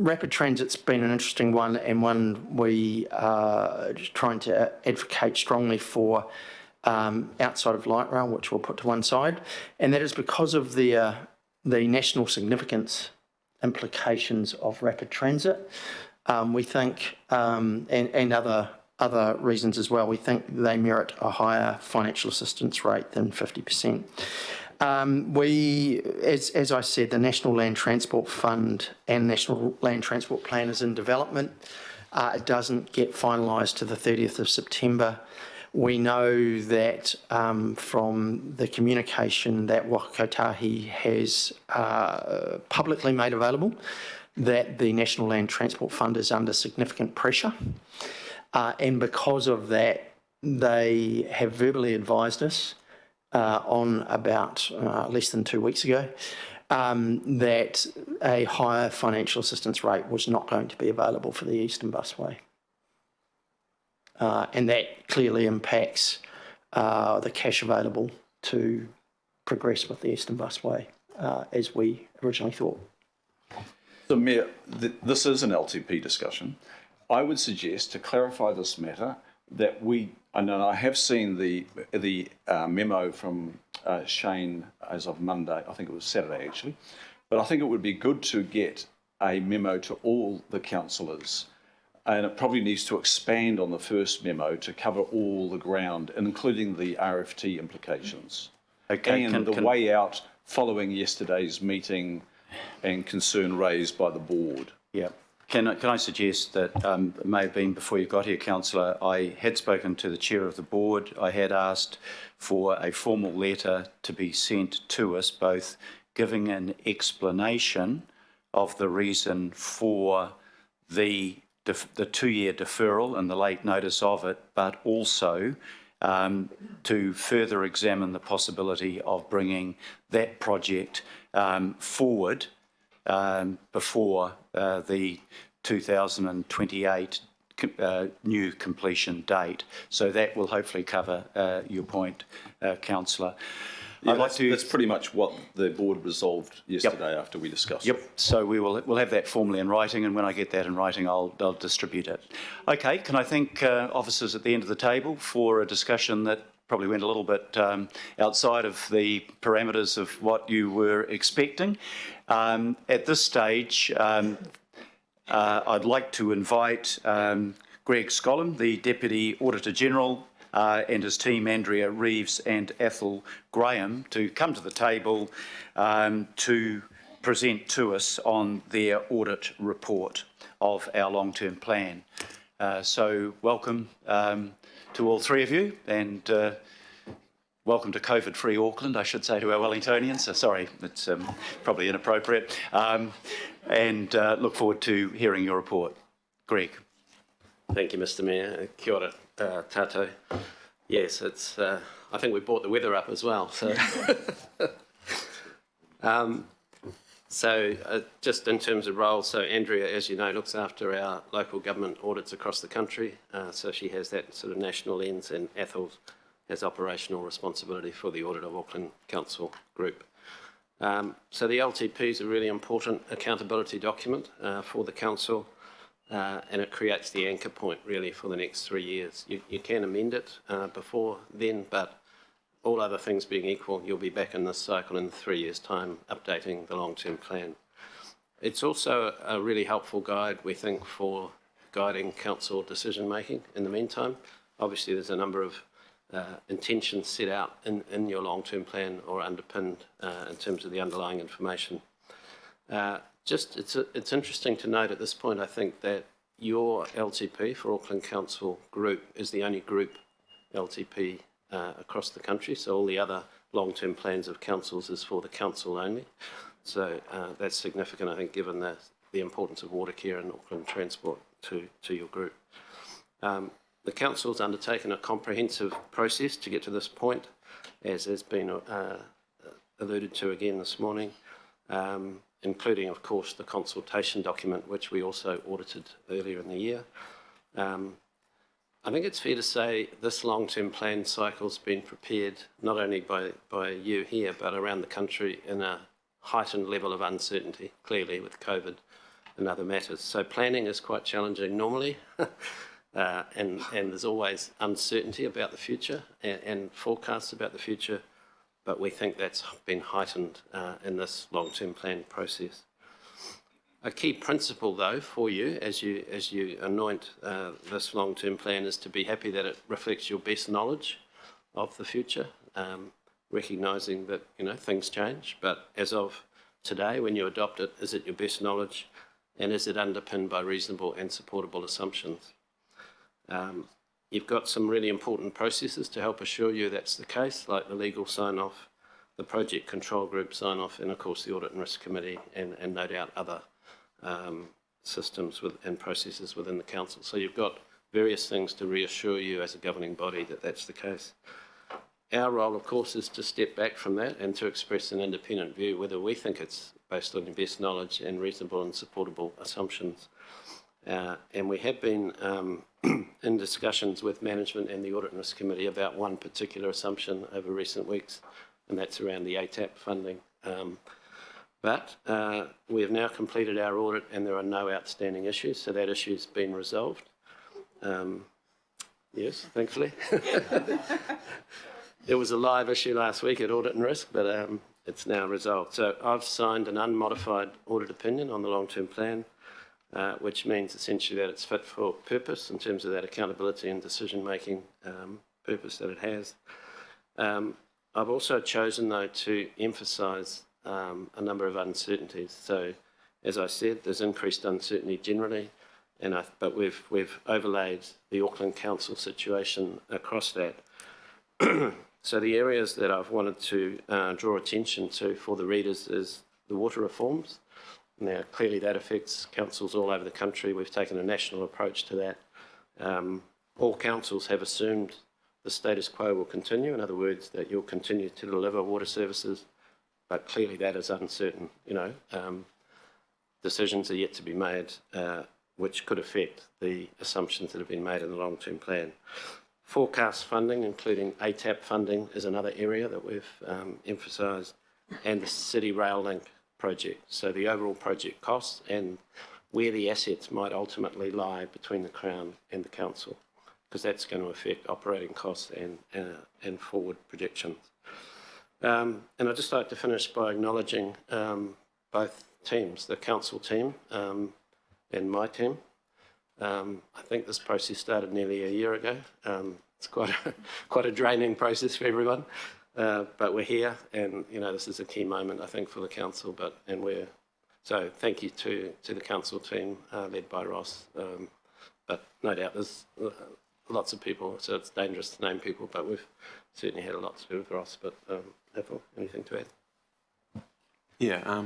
Rapid transit's been an interesting one, and one we are trying to advocate strongly for outside of light rail, which we'll put to one side, and that is because of the national significance implications of rapid transit. We think, and other reasons as well, we think they merit a higher financial assistance rate than 50%. As I said, the National Land Transport Fund and National Land Transport Plan is in development. It doesn't get finalised to the 30th of September. We know that from the communication that Waka Kotahi has publicly made available, that the National Land Transport Fund is under significant pressure. And because of that, they have verbally advised us on about less than 2 weeks ago that a higher financial assistance rate was not going to be available for the Eastern Busway. And that clearly impacts the cash available to progress with the Eastern Busway as we originally thought. So, Mayor, this is an LTP discussion. I would suggest, to clarify this matter, that and I have seen the memo from Shane as of Monday, I think it was Saturday actually, but I think it would be good to get a memo to all the councillors, and it probably needs to expand on the first memo to cover all the ground, including the RFT implications. Okay, and the way out following yesterday's meeting and concern raised by the board. Yeah. Can I suggest that it may have been before you got here, Councillor, I had spoken to the Chair of the Board. I had asked for a formal letter to be sent to us, both giving an explanation of the reason for the 2-year deferral and the late notice of it, but also to further examine the possibility of bringing that project forward before the 2028 new completion date. So that will hopefully cover your point, Councillor. Yeah, that's pretty much what the board resolved yesterday after we discussed it. Yep, so we'll have that formally in writing, and when I get that in writing, I'll distribute it. Okay, can I thank officers at the end of the table for a discussion that probably went a little bit outside of the parameters of what you were expecting. At this stage, I'd like to invite Greg Scollin, the Deputy Auditor General, and his team, Andrea Reeves and Athol Graham, to come to the table to present to us on their audit report of our long-term plan. So welcome to all three of you, and welcome to COVID-free Auckland, I should say, to our Wellingtonians. Sorry, it's probably inappropriate. And look forward to hearing your report. Greg. Thank you, Mr. Mayor. Kia ora, tātou. Yes, it's. I think we brought the weather up as well. So, just in terms of roles, so Andrea, as you know, looks after our local government audits across the country. So she has that sort of national lens, and Athol has operational responsibility for the audit of Auckland Council Group. So the LTP is a really important accountability document for the council. And it creates the anchor point really for the next 3 years. You can amend it before then, but all other things being equal, you'll be back in this cycle in 3 years' time, updating the long-term plan. It's also a really helpful guide, we think, for guiding council decision-making in the meantime. Obviously, there's a number of intentions set out in your long-term plan or underpinned in terms of the underlying information. It's interesting to note at this point, I think, that your LTP for Auckland Council Group is the only group LTP across the country. So all the other long-term plans of councils is for the council only. So that's significant, I think, given the importance of water care and Auckland Transport to your group. The council's undertaken a comprehensive process to get to this point, as has been alluded to again this morning. Including, of course, the consultation document, which we also audited earlier in the year. I think it's fair to say this long-term plan cycle's been prepared not only by you here, but around the country in a heightened level of uncertainty, clearly with COVID and other matters. So planning is quite challenging normally, and there's always uncertainty about the future and forecasts about the future. But we think that's been heightened in this long-term plan process. A key principle, though, for you as you anoint this long-term plan is to be happy that it reflects your best knowledge of the future, recognising that things change. But as of today, when you adopt it, is it your best knowledge, and is it underpinned by reasonable and supportable assumptions? You've got some really important processes to help assure you that's the case, like the legal sign-off, the project control group sign-off, and of course the Audit and Risk Committee, and no doubt other systems and processes within the council. So you've got various things to reassure you as a governing body that that's the case. Our role, of course, is to step back from that and to express an independent view, whether we think it's based on your best knowledge and reasonable and supportable assumptions. And we have been in discussions with management and the Audit and Risk Committee about one particular assumption over recent weeks, and that's around the ATAP funding. But we have now completed our audit and there are no outstanding issues, so that issue's been resolved. Yes, thankfully. There was a live issue last week at Audit and Risk, but it's now resolved. So I've signed an unmodified audit opinion on the long-term plan, which means essentially that it's fit for purpose in terms of that accountability and decision-making purpose that it has. I've also chosen, though, to emphasise a number of uncertainties. So, as I said, there's increased uncertainty generally, but we've overlaid the Auckland Council situation across that. So the areas that I've wanted to draw attention to for the readers is the water reforms. Now, clearly that affects councils all over the country. We've taken a national approach to that. All councils have assumed the status quo will continue. In other words, that you'll continue to deliver water services, but clearly that is uncertain. Decisions are yet to be made, which could affect the assumptions that have been made in the long-term plan. Forecast funding, including ATAP funding, is another area that we've emphasised, and the City Rail Link project. So the overall project costs and where the assets might ultimately lie between the Crown and the Council. because that's going to affect operating costs and forward projections. And I'd just like to finish by acknowledging both teams, the council team and my team. I think this process started nearly a year ago. It's quite a draining process for everyone, but we're here, and this is a key moment I think for the council. So thank you to the council team led by Ross. But no doubt there's lots of people, so it's dangerous to name people, but we've certainly had a lot to do with Ross. But Ethel, anything to add? Yeah,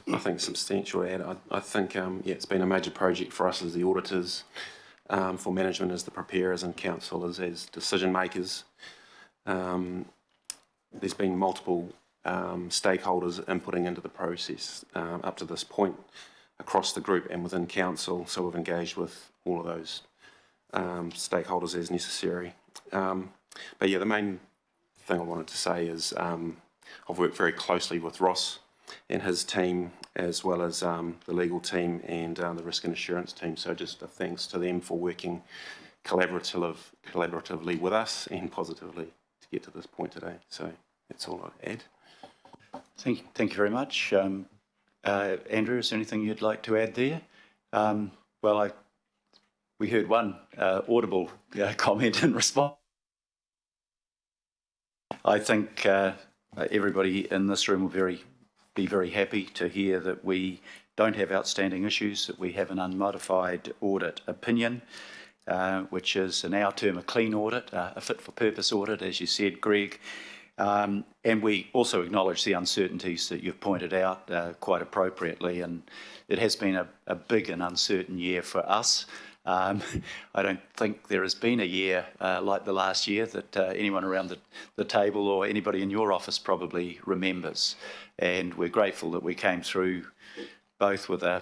nothing substantial to add. I think, it's been a major project for us as the auditors, for management as the preparers, and council as decision makers. There's been multiple stakeholders inputting into the process up to this point across the group and within council, so we've engaged with all of those stakeholders as necessary. But yeah, the main thing I wanted to say is I've worked very closely with Ross and his team, as well as the legal team and the risk and assurance team. So just a thanks to them for working collaboratively with us and positively to get to this point today. So that's all I'd add. Thank you very much. Andrew, is there anything you'd like to add there? We heard one audible comment in response. I think everybody in this room will be very happy to hear that we don't have outstanding issues, that we have an unmodified audit opinion, which is in our term a clean audit, a fit-for-purpose audit, as you said, Greg. And we also acknowledge the uncertainties that you've pointed out quite appropriately, and it has been a big and uncertain year for us. I don't think there has been a year like the last year that anyone around the table or anybody in your office probably remembers. And we're grateful that we came through both with a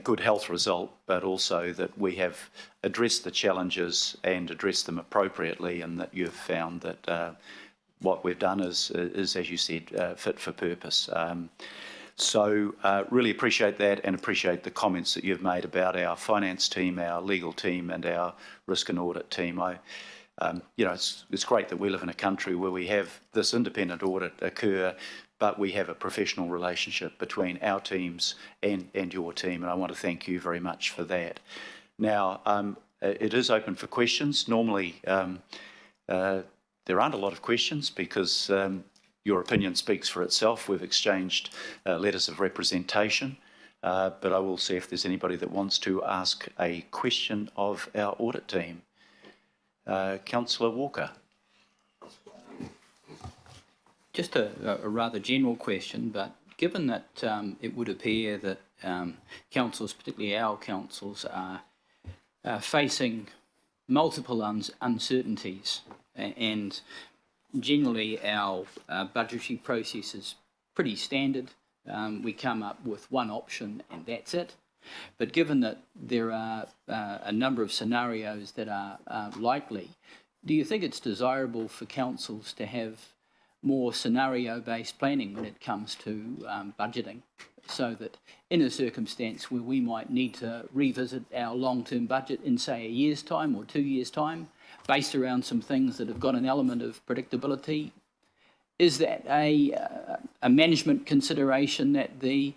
good health result, but also that we have addressed the challenges and addressed them appropriately, and that you've found that what we've done is, as you said, fit for purpose. So really appreciate that, and appreciate the comments that you've made about our finance team, our legal team, and our risk and audit team. It's great that we live in a country where we have this independent audit occur, but we have a professional relationship between our teams and your team, and I want to thank you very much for that. Now, it is open for questions. Normally, there aren't a lot of questions because your opinion speaks for itself. We've exchanged letters of representation, but I will see if there's anybody that wants to ask a question of our audit team. Councillor Walker. Just a rather general question, but given that it would appear that councils, particularly our councils, are facing multiple uncertainties, and generally our budgetary process is pretty standard. We come up with one option and that's it. But given that there are a number of scenarios that are likely, do you think it's desirable for councils to have more scenario-based planning when it comes to budgeting, so that in a circumstance where we might need to revisit our long-term budget in, say, a year's time or 2 years' time, based around some things that have got an element of predictability, is that a management consideration that the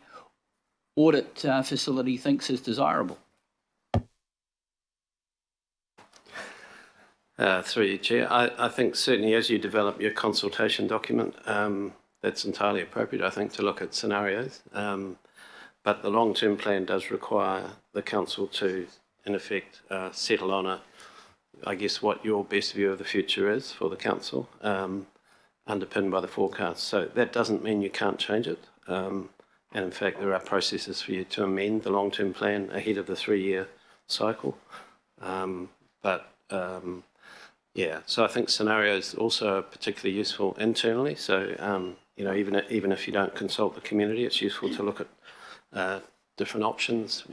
audit facility thinks is desirable? Through you, Chair. I think certainly as you develop your consultation document, that's entirely appropriate, I think, to look at scenarios. But the long-term plan does require the council to, in effect, settle on I guess, what your best view of the future is for the council, underpinned by the forecast. So that doesn't mean you can't change it. And in fact, there are processes for you to amend the long-term plan ahead of the 3-year cycle. Yeah, so I think scenarios also are particularly useful internally. So, even if you don't consult the community, it's useful to look at different options,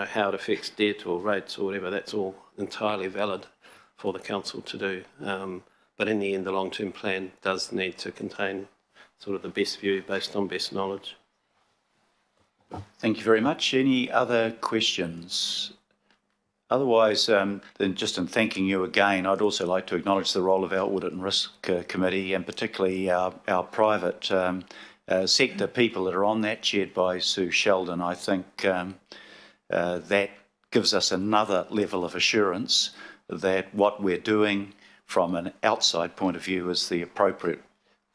how it affects debt or rates or whatever. That's all entirely valid for the council to do. But in the end, the long-term plan does need to contain sort of the best view based on best knowledge. Thank you very much. Any other questions? Otherwise, then just in thanking you again, I'd also like to acknowledge the role of our Audit and Risk Committee, and particularly our private sector people that are on that, chaired by Sue Sheldon. I think that gives us another level of assurance that what we're doing from an outside point of view is the appropriate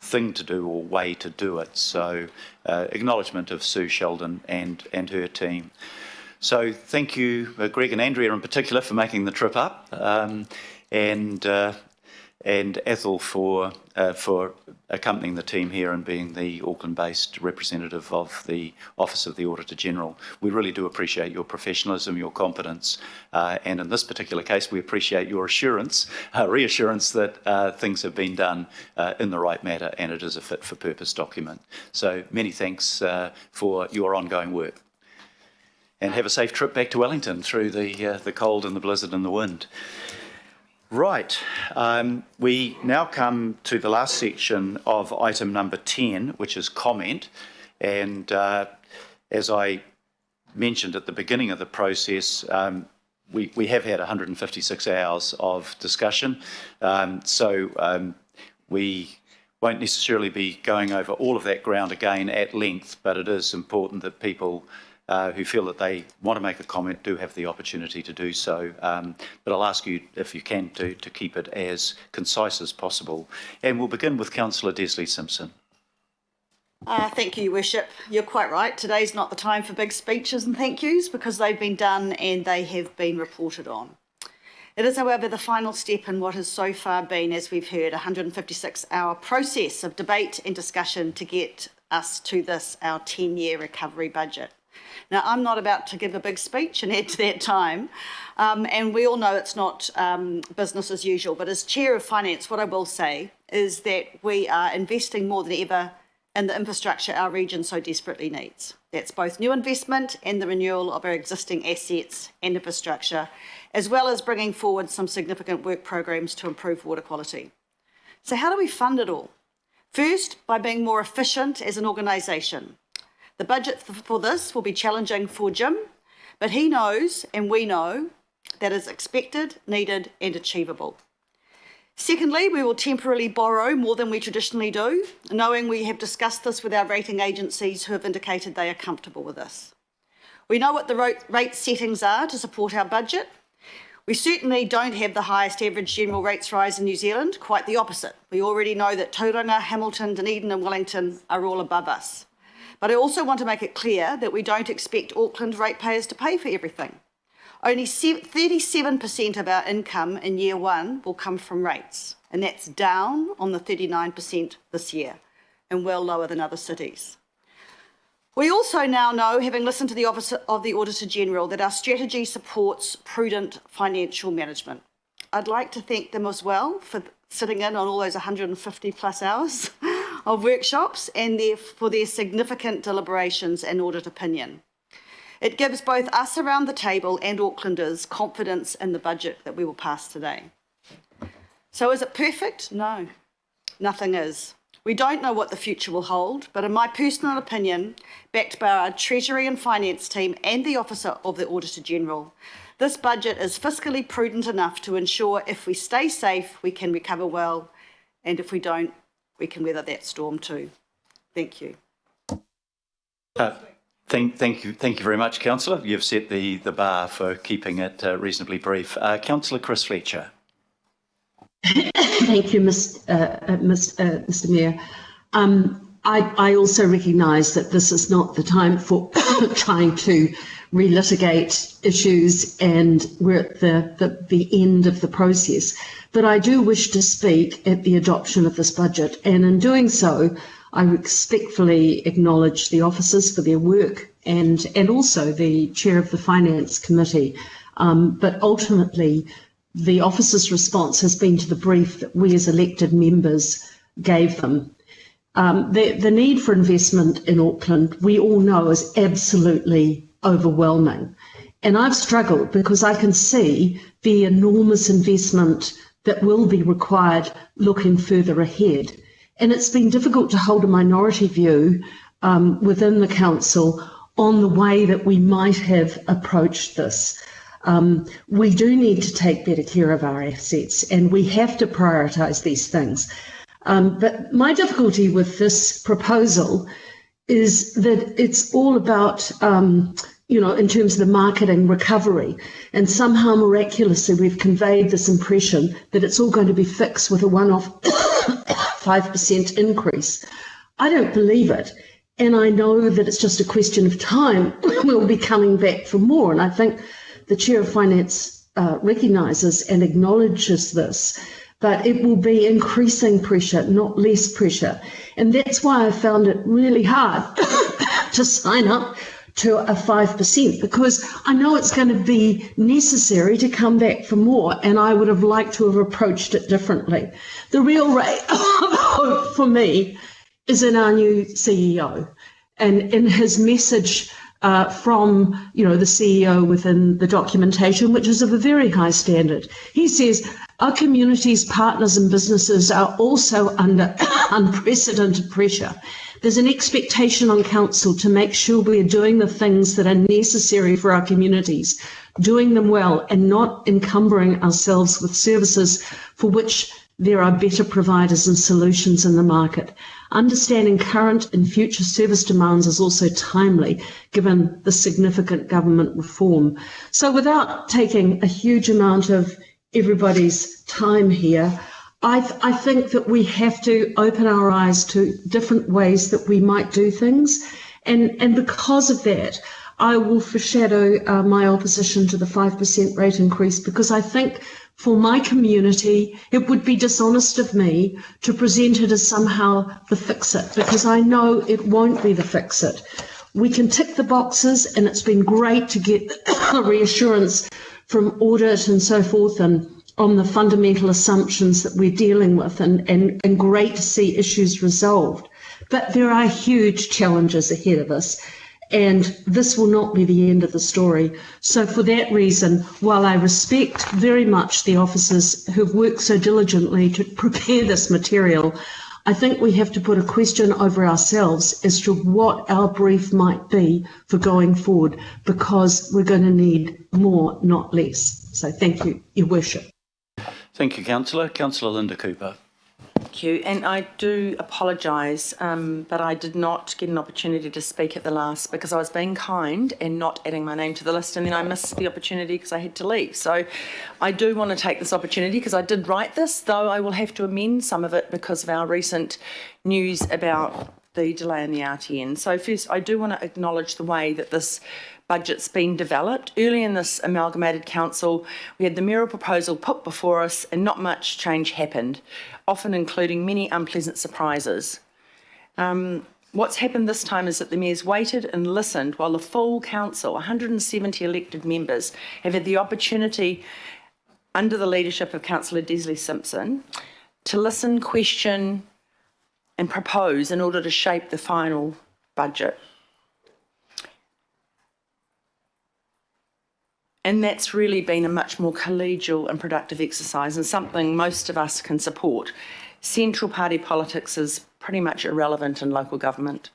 thing to do or way to do it. So acknowledgement of Sue Sheldon and her team. So thank you, Greg and Andrea in particular, for making the trip up, and Ethel for accompanying the team here and being the Auckland-based representative of the Office of the Auditor General. We really do appreciate your professionalism, your competence, and in this particular case, we appreciate your reassurance that things have been done in the right manner and it is a fit-for-purpose document. So many thanks for your ongoing work. And have a safe trip back to Wellington through the cold and the blizzard and the wind. Right, we now come to the last section of item number 10, which is comment. And as I mentioned at the beginning of the process, we have had 156 hours of discussion. So we won't necessarily be going over all of that ground again at length, but it is important that people who feel that they want to make a comment do have the opportunity to do so. But I'll ask you, if you can, to keep it as concise as possible. And we'll begin with Councillor Desley Simpson. Thank you, Your Worship. You're quite right. Today's not the time for big speeches and thank yous because they've been done and they have been reported on. It is, however, the final step in what has so far been, as we've heard, a 156-hour process of debate and discussion to get us to this, our 10-year recovery budget. Now, I'm not about to give a big speech and add to that time, and we all know it's not business as usual, but as Chair of Finance, what I will say is that we are investing more than ever in the infrastructure our region so desperately needs. That's both new investment and the renewal of our existing assets and infrastructure, as well as bringing forward some significant work programs to improve water quality. So how do we fund it all? First, by being more efficient as an organisation. The budget for this will be challenging for Jim, but he knows and we know that is expected, needed and achievable. Secondly, we will temporarily borrow more than we traditionally do, knowing we have discussed this with our rating agencies who have indicated they are comfortable with this. We know what the rate settings are to support our budget. We certainly don't have the highest average general rates rise in New Zealand, quite the opposite. We already know that Tauranga, Hamilton, Dunedin and Wellington are all above us. But I also want to make it clear that we don't expect Auckland ratepayers to pay for everything. Only 37% of our income in year one will come from rates, and that's down on the 39% this year, and well lower than other cities. We also now know, having listened to the Office of the Auditor General, that our strategy supports prudent financial management. I'd like to thank them as well for sitting in on all those 150 plus hours of workshops and for their significant deliberations and audit opinion. It gives both us around the table and Aucklanders confidence in the budget that we will pass today. So is it perfect? No, nothing is. We don't know what the future will hold, but in my personal opinion, backed by our Treasury and Finance team and the Office of the Auditor General, this budget is fiscally prudent enough to ensure if we stay safe, we can recover well, and if we don't, we can weather that storm too. Thank you. Thank you very much, Councillor. You've set the bar for keeping it reasonably brief. Councillor Chris Fletcher. Thank you, Mr. Mayor. I also recognise that this is not the time for trying to relitigate issues and we're at the end of the process. But I do wish to speak at the adoption of this budget, and in doing so, I respectfully acknowledge the officers for their work and also the chair of the Finance Committee. But ultimately, the officers' response has been to the brief that we as elected members gave them. The need for investment in Auckland, we all know, is absolutely overwhelming. And I've struggled because I can see the enormous investment that will be required looking further ahead. And it's been difficult to hold a minority view within the council on the way that we might have approached this. We do need to take better care of our assets, and we have to prioritise these things. But my difficulty with this proposal is that it's all about, in terms of the marketing recovery, and somehow miraculously we've conveyed this impression that it's all going to be fixed with a one-off 5% increase. I don't believe it. And I know that it's just a question of time. We'll be coming back for more. And I think the Chair of Finance recognises and acknowledges this, but it will be increasing pressure, not less pressure. And that's why I found it really hard to sign up to a 5%, because I know it's going to be necessary to come back for more, and I would have liked to have approached it differently. The real ray of hope for me is in our new CEO, and in his message from the CEO within the documentation, which is of a very high standard. He says, our communities, partners and businesses are also under unprecedented pressure. There's an expectation on Council to make sure we are doing the things that are necessary for our communities, doing them well and not encumbering ourselves with services for which there are better providers and solutions in the market. Understanding current and future service demands is also timely, given the significant government reform. So without taking a huge amount of everybody's time here, I think that we have to open our eyes to different ways that we might do things. And because of that, I will foreshadow my opposition to the 5% rate increase, because I think for my community, it would be dishonest of me to present it as somehow the fix-it, because I know it won't be the fix-it. We can tick the boxes, and it's been great to get reassurance from audit and so forth, and on the fundamental assumptions that we're dealing with, and great to see issues resolved. But there are huge challenges ahead of us, and this will not be the end of the story. So for that reason, while I respect very much the officers who've worked so diligently to prepare this material, I think we have to put a question over ourselves as to what our brief might be for going forward, because we're going to need more, not less. So thank you, Your Worship. Thank you, Councillor. Councillor Linda Cooper. Thank you, and I do apologise, but I did not get an opportunity to speak at the last because I was being kind and not adding my name to the list, and then I missed the opportunity because I had to leave. So I do want to take this opportunity because I did write this, though I will have to amend some of it because of our recent news about the delay in the RTN. So first, I do want to acknowledge the way that this budget's been developed. Early in this amalgamated council, we had the mayoral proposal put before us and not much change happened, often including many unpleasant surprises. What's happened this time is that the mayor's waited and listened while the full council, 170 elected members, have had the opportunity, under the leadership of Councillor Desley Simpson, to listen, question and propose in order to shape the final budget. And that's really been a much more collegial and productive exercise, and something most of us can support. Central party politics is pretty much irrelevant in local government.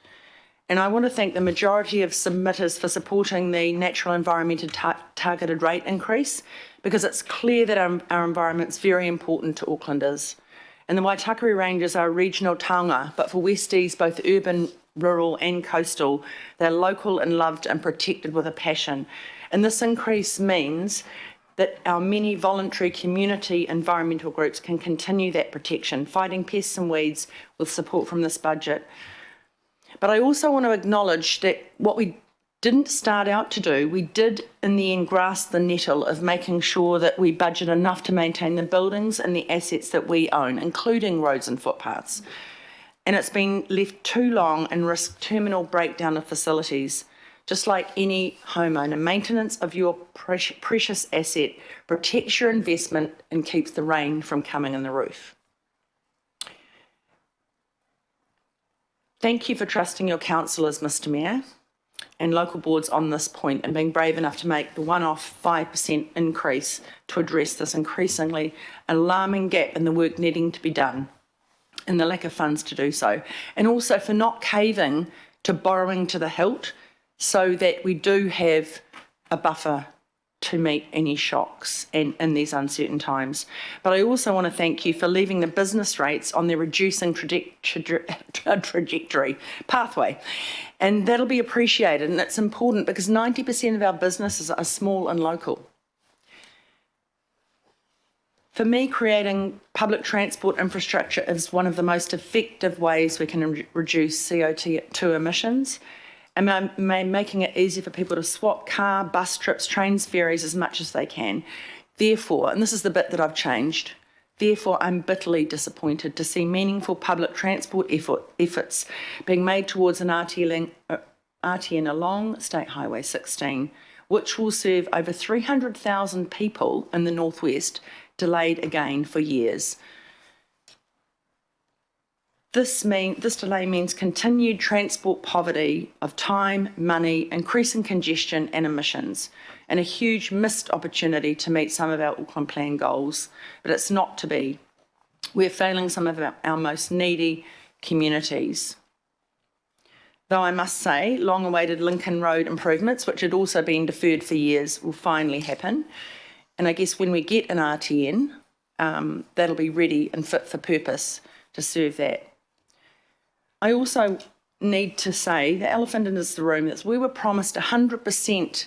And I want to thank the majority of submitters for supporting the natural environmental targeted rate increase, because it's clear that our environment's very important to Aucklanders. And the Waitakere Ranges are a regional taonga, but for Westies, both urban, rural and coastal, they're local and loved and protected with a passion. And this increase means that our many voluntary community environmental groups can continue that protection, fighting pests and weeds with support from this budget. But I also want to acknowledge that what we didn't start out to do, we did in the end grasp the nettle of making sure that we budget enough to maintain the buildings and the assets that we own, including roads and footpaths. And it's been left too long and risked terminal breakdown of facilities. Just like any homeowner, maintenance of your precious asset protects your investment and keeps the rain from coming in the roof. Thank you for trusting your councillors, Mr Mayor, and local boards on this point, and being brave enough to make the one-off 5% increase to address this increasingly alarming gap in the work needing to be done and the lack of funds to do so. And also for not caving to borrowing to the hilt, so that we do have a buffer to meet any shocks and in these uncertain times. But I also want to thank you for leaving the business rates on their reducing trajectory pathway. And that'll be appreciated, and it's important because 90% of our businesses are small and local. For me, creating public transport infrastructure is one of the most effective ways we can reduce CO2 emissions, and making it easy for people to swap car, bus trips, trains, ferries as much as they can. Therefore, and this is the bit that I've changed, therefore I'm bitterly disappointed to see meaningful public transport efforts being made towards an RTN along State Highway 16, which will serve over 300,000 people in the northwest, delayed again for years. This delay means continued transport poverty of time, money, increasing congestion and emissions, and a huge missed opportunity to meet some of our Auckland Plan goals, but it's not to be. We're failing some of our most needy communities. Though I must say, long-awaited Lincoln Road improvements, which had also been deferred for years, will finally happen. And I guess when we get an RTN, that'll be ready and fit for purpose to serve that. I also need to say, the elephant in the room is we were promised 100%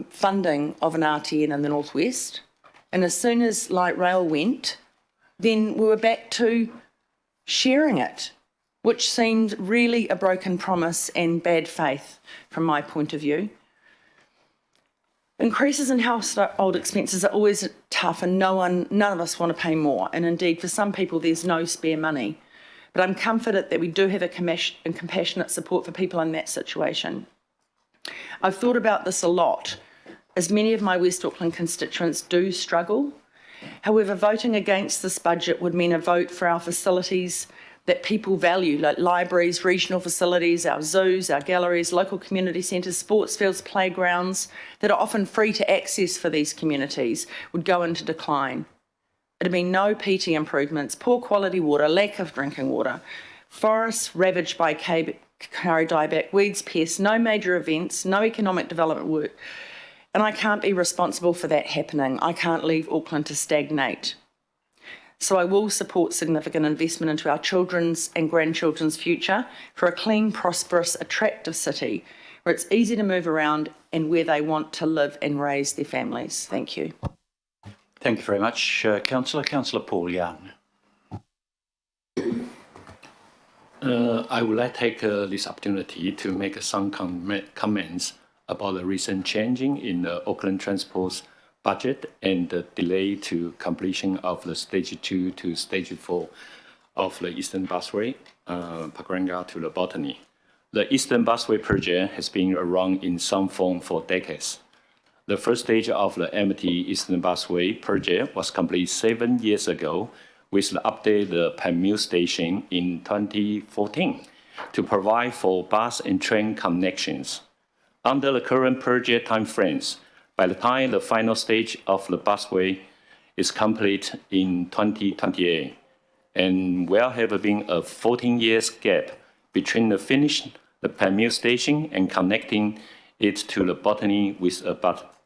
funding of an RTN in the northwest, and as soon as light rail went, then we were back to sharing it, which seemed really a broken promise and bad faith from my point of view. Increases in household expenses are always tough, and none of us want to pay more, and indeed for some people there's no spare money. But I'm comforted that we do have a compassionate support for people in that situation. I've thought about this a lot, as many of my West Auckland constituents do struggle. However, voting against this budget would mean a vote for our facilities that people value, like libraries, regional facilities, our zoos, our galleries, local community centres, sports fields, playgrounds, that are often free to access for these communities, would go into decline. It'd mean no PT improvements, poor quality water, lack of drinking water, forests ravaged by Kari dieback, weeds, pests, no major events, no economic development work. And I can't be responsible for that happening. I can't leave Auckland to stagnate. So I will support significant investment into our children's and grandchildren's future for a clean, prosperous, attractive city where it's easy to move around and where they want to live and raise their families. Thank you. Thank you very much, Councillor. Councillor Paul Young. I would like to take this opportunity to make some comments about the recent changing in the Auckland Transport's budget and the delay to completion of the Stage 2 to Stage 4 of the Eastern Busway, Pakuranga to the Botany. The Eastern Busway project has been around in some form for decades. The first stage of the empty Eastern Busway project was completed 7 years ago with the updated Penmue station in 2014 to provide for bus and train connections. Under the current project timeframes, by the time the final stage of the busway is complete in 2028, and will have been a 14 years gap between the Penmue station and connecting it to the Botany with a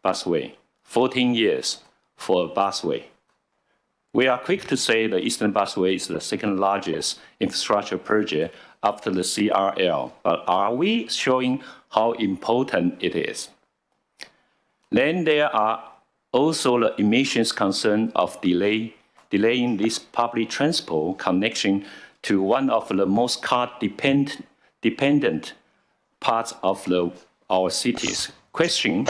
busway. 14 years for a busway. We are quick to say the Eastern Busway is the second largest infrastructure project after the CRL, but are we showing how important it is? Then there are also the emissions concern of delaying this public transport connection to one of the most car-dependent parts of our cities. Question,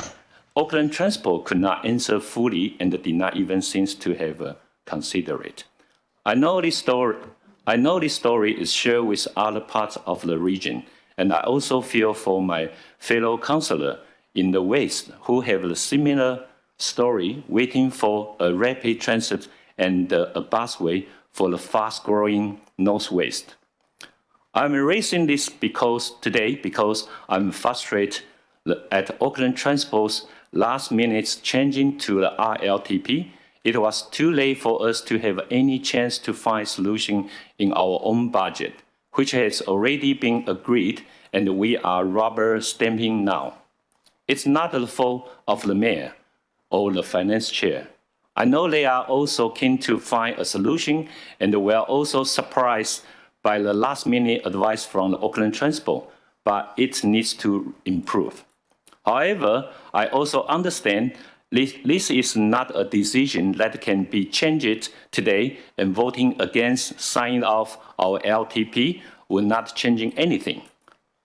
Auckland Transport could not answer fully and did not even seem to have considered it. I know this story is shared with other parts of the region, and I also feel for my fellow councillor in the West who have a similar story, waiting for a rapid transit and a busway for the fast-growing Northwest. I'm raising this today because I'm frustrated at Auckland Transport's last minute changing to the RLTP. It was too late for us to have any chance to find solution in our own budget, which has already been agreed and we are rubber stamping now. It's not the fault of the mayor or the finance chair. I know they are also keen to find a solution, and we are also surprised by the last-minute advice from the Auckland Transport, but it needs to improve. However, I also understand this is not a decision that can be changed today, and voting against signing off our LTP will not change anything.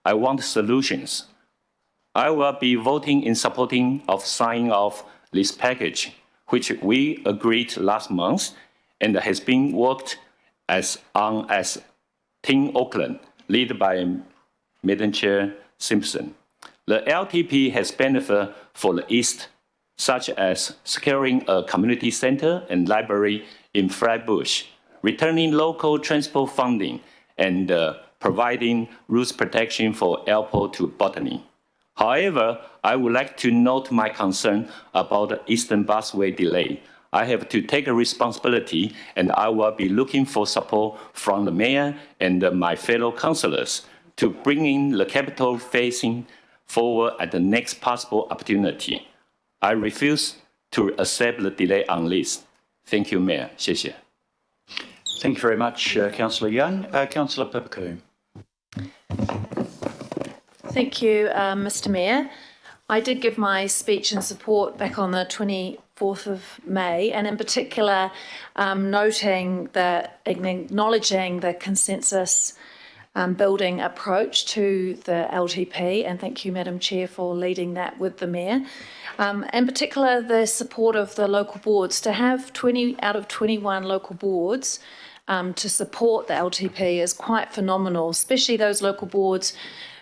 I want solutions. I will be voting in supporting of signing off this package, which we agreed last month and has been worked on as Team Auckland, led by Madam Chair Simpson. The LTP has benefits for the East, such as securing a community centre and library in Flatbush, returning local transport funding, and providing route protection for airport to Botany. However, I would like to note my concern about the Eastern Busway delay. I have to take a responsibility, and I will be looking for support from the mayor and my fellow councillors to bring in the capital facing forward at the next possible opportunity. I refuse to accept the delay on this. Thank you, Mayor. 谢谢. Thank you very much, Councillor Young. Councillor Pipaku. Thank you, Mr. Mayor. I did give my speech in support back on the 24th of May, and in particular, noting and acknowledging the consensus building approach to the LTP, and thank you, Madam Chair, for leading that with the Mayor. In particular, the support of the local boards. To have 20 out of 21 local boards to support the LTP is quite phenomenal, especially those local boards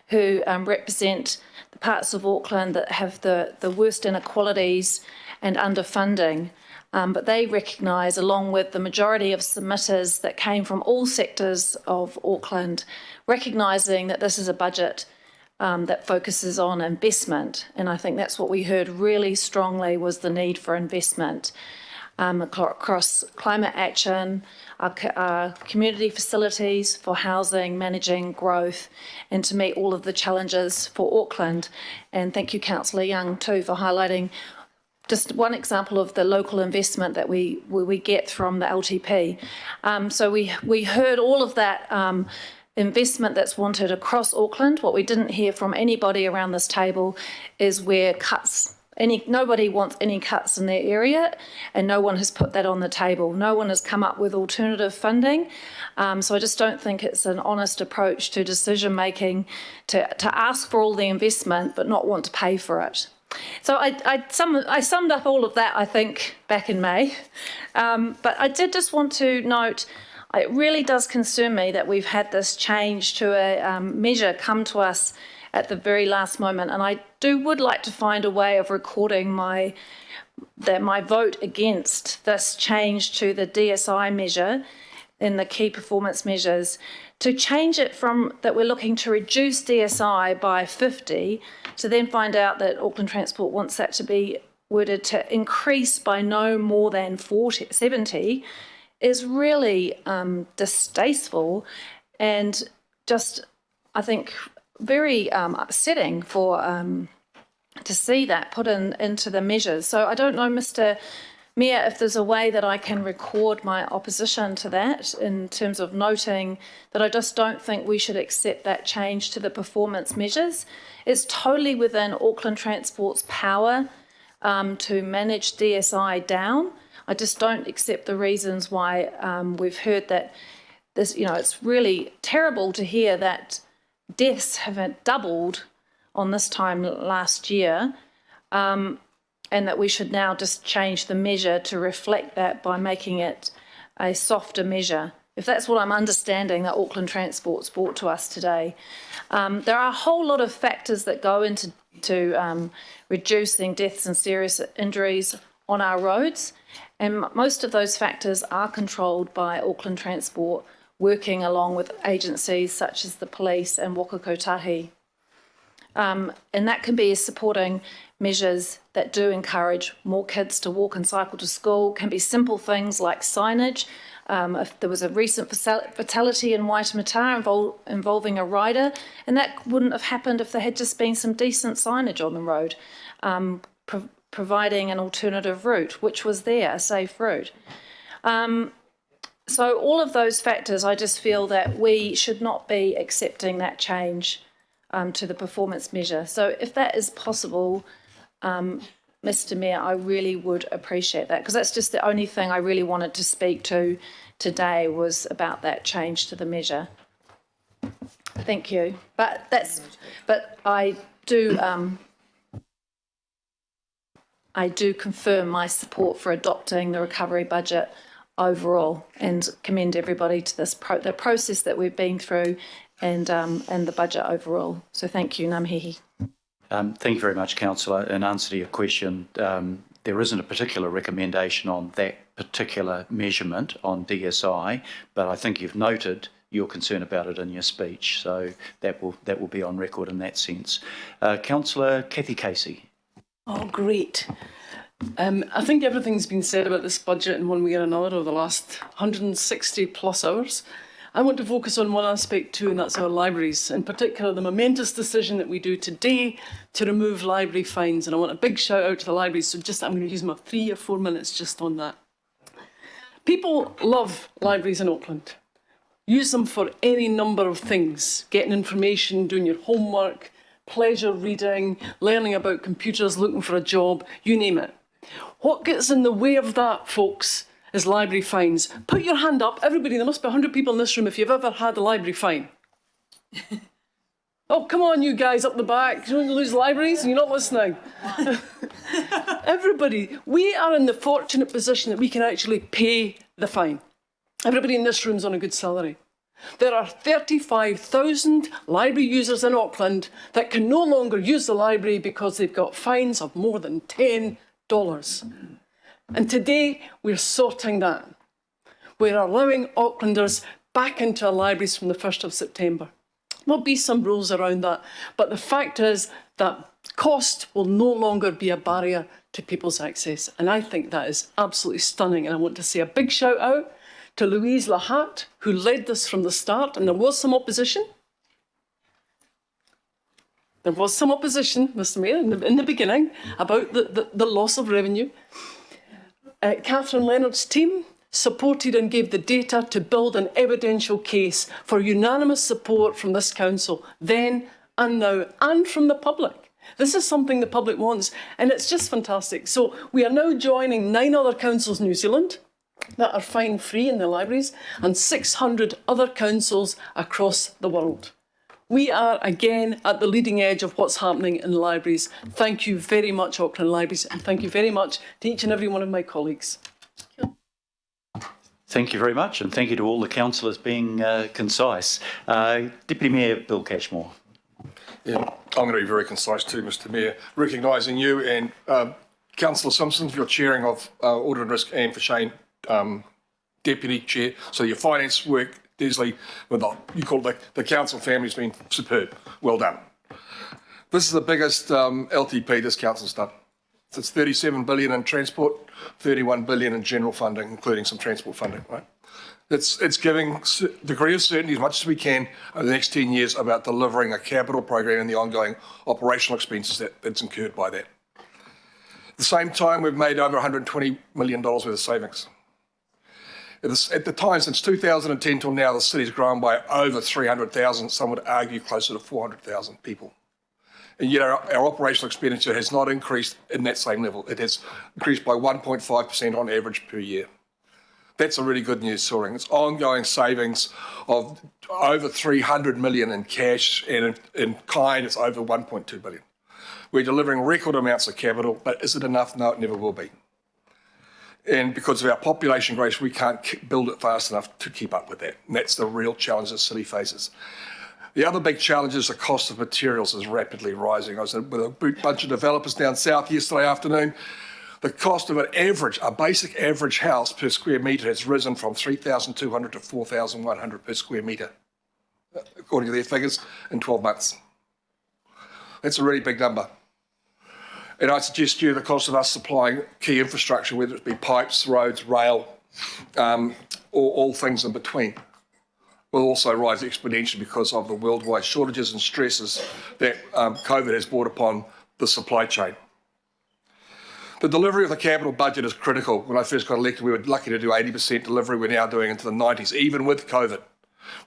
who represent the parts of Auckland that have the worst inequalities and underfunding. But they recognise, along with the majority of submitters that came from all sectors of Auckland, recognising that this is a budget that focuses on investment. And I think that's what we heard really strongly was the need for investment across climate action, our community facilities for housing, managing growth, and to meet all of the challenges for Auckland. And thank you, Councillor Young, too, for highlighting just one example of the local investment that we get from the LTP. So we heard all of that investment that's wanted across Auckland. What we didn't hear from anybody around this table is where cuts. Nobody wants any cuts in their area, and no one has put that on the table. No one has come up with alternative funding. So I just don't think it's an honest approach to decision making to ask for all the investment but not want to pay for it. So I summed up all of that, I think, back in May. But I did just want to note, it really does concern me that we've had this change to a measure come to us at the very last moment. And I would like to find a way of recording my vote against this change to the DSI measure in the key performance measures, to change it from that we're looking to reduce DSI by 50 to then find out that Auckland Transport wants that to be worded to increase by no more than 70 is really distasteful and just, I think, very upsetting for to see that put into the measures. So I don't know, Mr. Mayor, if there's a way that I can record my opposition to that in terms of noting that I just don't think we should accept that change to the performance measures. It's totally within Auckland Transport's power to manage DSI down. I just don't accept the reasons why we've heard that this, it's really terrible to hear that deaths have doubled on this time last year. And that we should now just change the measure to reflect that by making it a softer measure. If that's what I'm understanding that Auckland Transport's brought to us today. There are a whole lot of factors that go into reducing deaths and serious injuries on our roads, and most of those factors are controlled by Auckland Transport, working along with agencies such as the police and Waka Kotahi. And that can be supporting measures that do encourage more kids to walk and cycle to school, can be simple things like signage. If there was a recent fatality in Waitemata involving a rider, and that wouldn't have happened if there had just been some decent signage on the road, providing an alternative route, which was there, a safe route. So all of those factors, I just feel that we should not be accepting that change to the performance measure. So if that is possible, Mr. Mayor, I really would appreciate that, because that's just the only thing I really wanted to speak to today was about that change to the measure. Thank you. But I do confirm my support for adopting the recovery budget overall, and commend everybody to this the process that we've been through, and the budget overall. So thank you, Ngā mihi. Thank you very much, Councillor. In answer to your question, there isn't a particular recommendation on that particular measurement on DSI, but I think you've noted your concern about it in your speech, so that will be on record in that sense. Councillor Kathy Casey. Oh, great. I think everything's been said about this budget in one way or another over the last 160 plus hours. I want to focus on one aspect too, and that's our libraries, in particular the momentous decision that we do today to remove library fines. And I want a big shout out to the libraries, so I'm going to use my 3 or 4 minutes just on that. People love libraries in Auckland. Use them for any number of things, getting information, doing your homework, pleasure reading, learning about computers, looking for a job, you name it. What gets in the way of that, folks, is library fines. Put your hand up, everybody, there must be 100 people in this room if you've ever had a library fine. Oh, come on, you guys up the back. You don't lose libraries? You're not listening. Everybody, we are in the fortunate position that we can actually pay the fine. Everybody in this room's on a good salary. There are 35,000 library users in Auckland that can no longer use the library because they've got fines of more than $10. And today we're sorting that. We're allowing Aucklanders back into our libraries from the 1st of September. There'll be some rules around that, but the fact is that cost will no longer be a barrier to people's access. And I think that is absolutely stunning. And I want to say a big shout out to Louise Lahat, who led this from the start, and there was some opposition. There was some opposition, Mr. Mayor, in the beginning about the loss of revenue. Catherine Leonard's team supported and gave the data to build an evidential case for unanimous support from this council, then and now, and from the public. This is something the public wants, and it's just fantastic. So we are now joining 9 other councils in New Zealand that are fine-free in their libraries, and 600 other councils across the world. We are, again, at the leading edge of what's happening in libraries. Thank you very much, Auckland Libraries, and thank you very much to each and every one of my colleagues. Thank you very much, and thank you to all the councillors being concise. Deputy Mayor Bill Cashmore. Yeah, I'm going to be very concise too, Mr. Mayor. Recognising you and Councillor Simpson for your chairing of Audit and Risk, and for Shane, Deputy Chair. So your finance work, Desley, you call it the council family, has been superb. Well done. This is the biggest LTP this council's done. It's 37 billion in transport, 31 billion in general funding, including some transport funding, right? It's giving a degree of certainty as much as we can over the next 10 years about delivering a capital program and the ongoing operational expenses that's incurred by that. At the same time, we've made over $120 million worth of savings. At the time, since 2010 till now, the city's grown by over 300,000, some would argue closer to 400,000 people. And yet our operational expenditure has not increased in that same level. It has increased by 1.5% on average per year. That's a really good news story. It's ongoing savings of over 300 million in cash, and in kind it's over 1.2 billion. We're delivering record amounts of capital, but is it enough? No, it never will be. And because of our population growth, we can't build it fast enough to keep up with that. And that's the real challenge the city faces. The other big challenge is the cost of materials is rapidly rising. I was with a bunch of developers down south yesterday afternoon. The cost of a basic average house per square metre has risen from 3,200 to 4,100 per square metre, according to their figures, in 12 months. That's a really big number. And I suggest to you the cost of us supplying key infrastructure, whether it be pipes, roads, rail, or all things in between, will also rise exponentially because of the worldwide shortages and stresses that COVID has brought upon the supply chain. The delivery of the capital budget is critical. When I first got elected, we were lucky to do 80% delivery. We're now doing into the 90s, even with COVID.